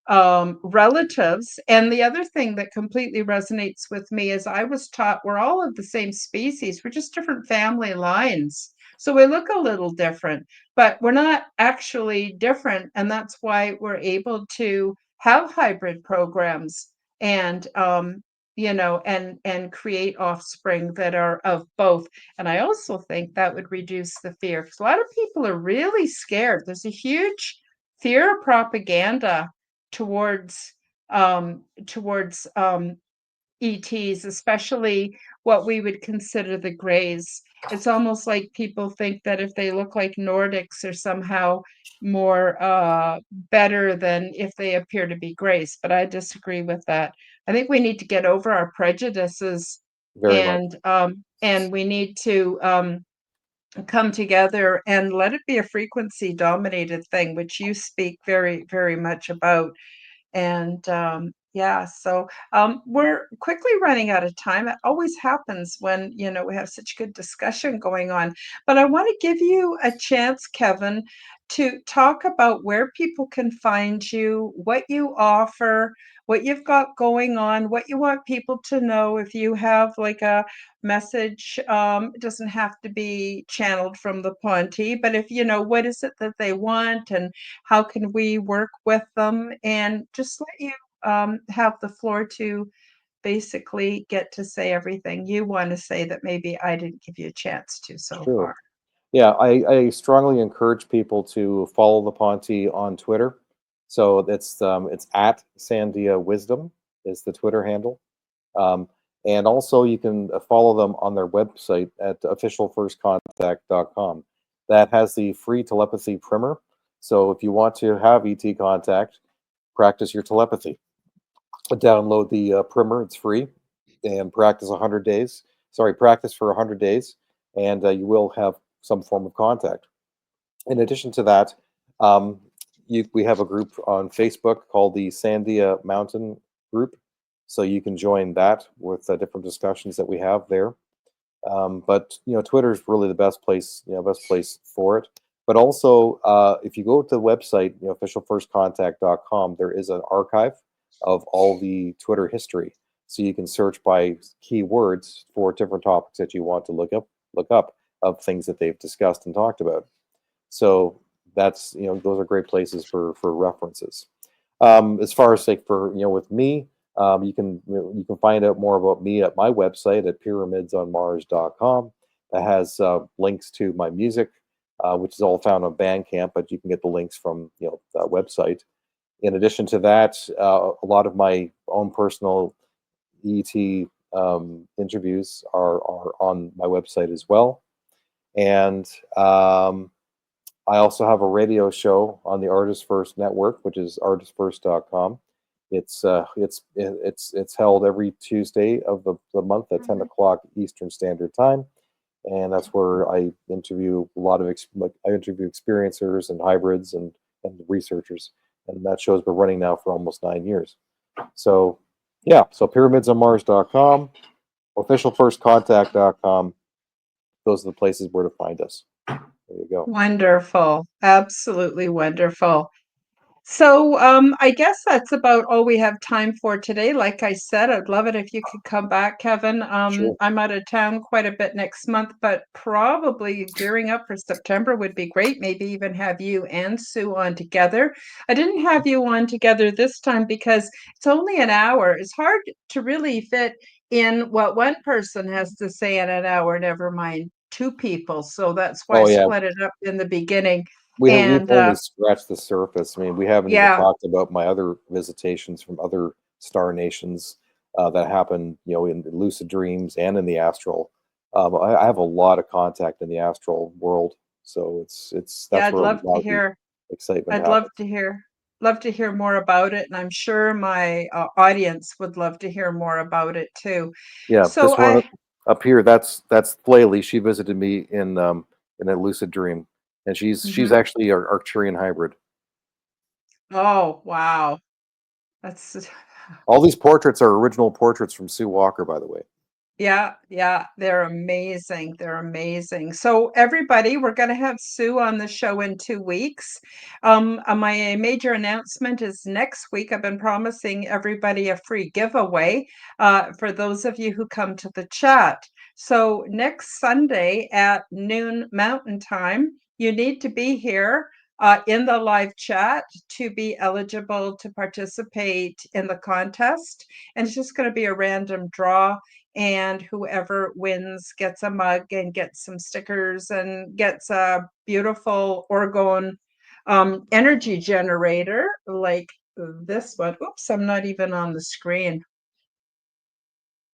[SPEAKER 1] relatives. And the other thing that completely resonates with me is I was taught we're all of the same species, we're just different family lines. So we look a little different, but we're not actually different. And that's why we're able to have hybrid programs and and create offspring that are of both. And I also think that would reduce the fear because a lot of people are really scared. There's a huge fear propaganda towards towards ETs, especially what we would consider the Greys. It's almost like people think that if they look like Nordics are somehow more better than if they appear to be Greys, but I disagree with that. I think we need to get over our prejudices
[SPEAKER 2] very much.
[SPEAKER 1] and we need to come together and let it be a frequency dominated thing, which you speak very, very much about. And yeah, so we're quickly running out of time. It always happens when, we have such good discussion going on. But I want to give you a chance, Kevin, to talk about where people can find you, what you offer, what you've got going on, what you want people to know. If you have like a message, it doesn't have to be channeled from the Ponte, but if what is it that they want, and how can we work with them, and just let you have the floor to basically get to say everything you want to say that maybe I didn't give you a chance to so
[SPEAKER 2] Sure.
[SPEAKER 1] far.
[SPEAKER 2] Yeah, I strongly encourage people to follow the Ponte on Twitter. So it's at Sandia Wisdom is the Twitter handle. Um, and also you can follow them on their website at officialfirstcontact.com. That has the free telepathy primer. So if you want to have ET contact, practice your telepathy. Download the primer; it's free, and practice 100 days. Sorry, practice for 100 days, and you will have some form of contact. In addition to that, um, we have a group on Facebook called the Sandia Mountain Group, so you can join that with different discussions that we have there. But Twitter is really the best place, best place for it. But also, if you go to the website, officialfirstcontact.com, there is an archive of all the Twitter history, so you can search by keywords for different topics that you want to look up of things that they've discussed and talked about. So that's those are great places for references. As far as like for with me, you can find out more about me at my website at pyramidsonmars.com. That has links to my music, which is all found on Bandcamp, but you can get the links from the website. In addition to that, a lot of my own personal ET interviews are on my website as well. And I also have a radio show on the Artist First Network, which is artistfirst.com. It's held every Tuesday of the month at 10
[SPEAKER 1] Mhm.
[SPEAKER 2] o'clock Eastern Standard Time, and that's where I interview a lot of I interview experiencers and hybrids and researchers, and that show's been running now for almost 9 years. So yeah, so pyramidsonmars.com, officialfirstcontact.com. Those are the places where to find us. There you go.
[SPEAKER 1] Wonderful. Absolutely wonderful. So, I guess that's about all we have time for today. Like I said, I'd love it if you could come back, Kevin.
[SPEAKER 2] Sure.
[SPEAKER 1] I'm out of town quite a bit next month, but probably gearing up for September would be great. Maybe even have you and Sue on together. I didn't have you on together this time because it's only an hour. It's hard to really fit in what one person has to say in an hour, never mind two people. So that's why I
[SPEAKER 2] Oh yeah,
[SPEAKER 1] split it up in the beginning.
[SPEAKER 2] we've
[SPEAKER 1] And
[SPEAKER 2] only scratched the surface. I mean, we haven't even
[SPEAKER 1] yeah,
[SPEAKER 2] talked about my other visitations from other star nations that happen, in the lucid dreams and in the astral. I have a lot of contact in the astral world, so it's
[SPEAKER 1] yeah,
[SPEAKER 2] that's
[SPEAKER 1] I'd
[SPEAKER 2] where a
[SPEAKER 1] love to
[SPEAKER 2] lot of the
[SPEAKER 1] hear.
[SPEAKER 2] excitement
[SPEAKER 1] I'd love
[SPEAKER 2] happens.
[SPEAKER 1] to hear love to hear more about it, and I'm sure my audience would love to hear more about it too.
[SPEAKER 2] Yeah,
[SPEAKER 1] So
[SPEAKER 2] this one
[SPEAKER 1] I,
[SPEAKER 2] up here, that's Flaley. She visited me in a lucid dream, and she's
[SPEAKER 1] mhm.
[SPEAKER 2] actually our Arcturian hybrid.
[SPEAKER 1] Oh, wow. That's
[SPEAKER 2] All these portraits are original portraits from Sue Walker, by the way.
[SPEAKER 1] Yeah, yeah, they're amazing. They're amazing. So everybody, we're going to have Sue on the show in 2 weeks. My major announcement is next week. I've been promising everybody a free giveaway for those of you who come to the chat. So next Sunday at noon Mountain Time, you need to be here in the live chat to be eligible to participate in the contest. And it's just going to be a random draw, and whoever wins gets a mug and gets some stickers and gets a beautiful orgone energy generator like this one. Oops, I'm not even on the screen.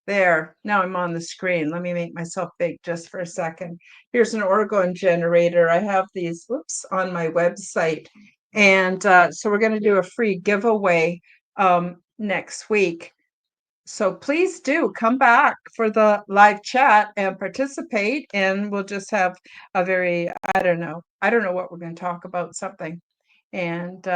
[SPEAKER 1] There, now I'm on the screen. Let me make myself big just for a second. Here's an orgone generator. I have these, whoops, on my website. And so we're going to do a free giveaway next week. So please do come back for the live chat and participate. And we'll just have a very, I don't know what we're going to talk about, something. And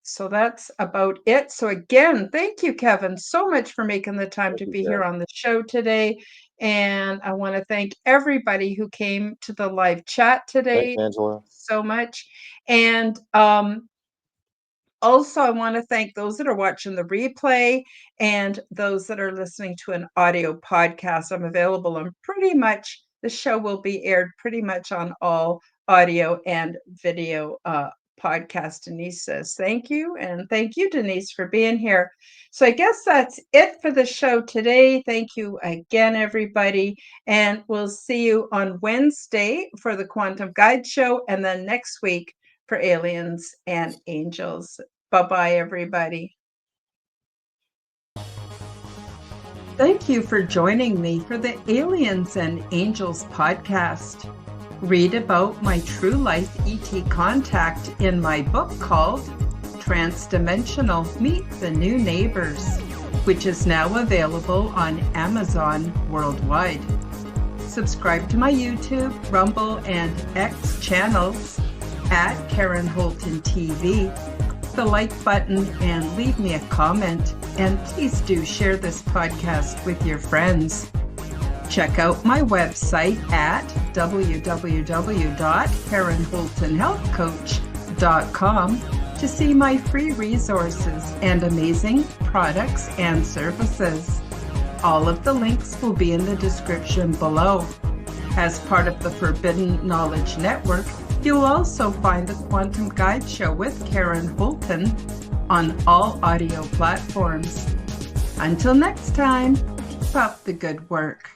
[SPEAKER 1] so that's about it. So again, thank you, Kevin, so much for making the time
[SPEAKER 2] Thank
[SPEAKER 1] to
[SPEAKER 2] you,
[SPEAKER 1] be
[SPEAKER 2] Karen.
[SPEAKER 1] here on the show today. And I want to thank everybody who came to the live chat
[SPEAKER 2] Thanks,
[SPEAKER 1] today
[SPEAKER 2] Angela.
[SPEAKER 1] so much. And also, I want to thank those that are watching the replay and those that are listening to an audio podcast. I'm available on the show will be aired pretty much on all audio and video podcast. Denise says, thank you. And thank you, Denise, for being here. So I guess that's it for the show today. Thank you again, everybody. And we'll see you on Wednesday for the Quantum Guide Show, and then next week for Aliens and Angels. Bye-bye, everybody. Thank you for joining me for the Aliens and Angels podcast. Read about my true life ET contact in my book called Transdimensional Meet the New Neighbors, which is now available on Amazon worldwide. Subscribe to my YouTube, Rumble, and X channels at Karen Holton TV. The like button and leave me a comment, and please do share this podcast with your friends. Check out my website at www.karenholtonhealthcoach.com to see my free resources and amazing products and services. All of the links will be in the description below. As part of the Forbidden Knowledge Network, you'll also find the Quantum Guide Show with Karen Holton on all audio platforms. Until next time, keep up the good work.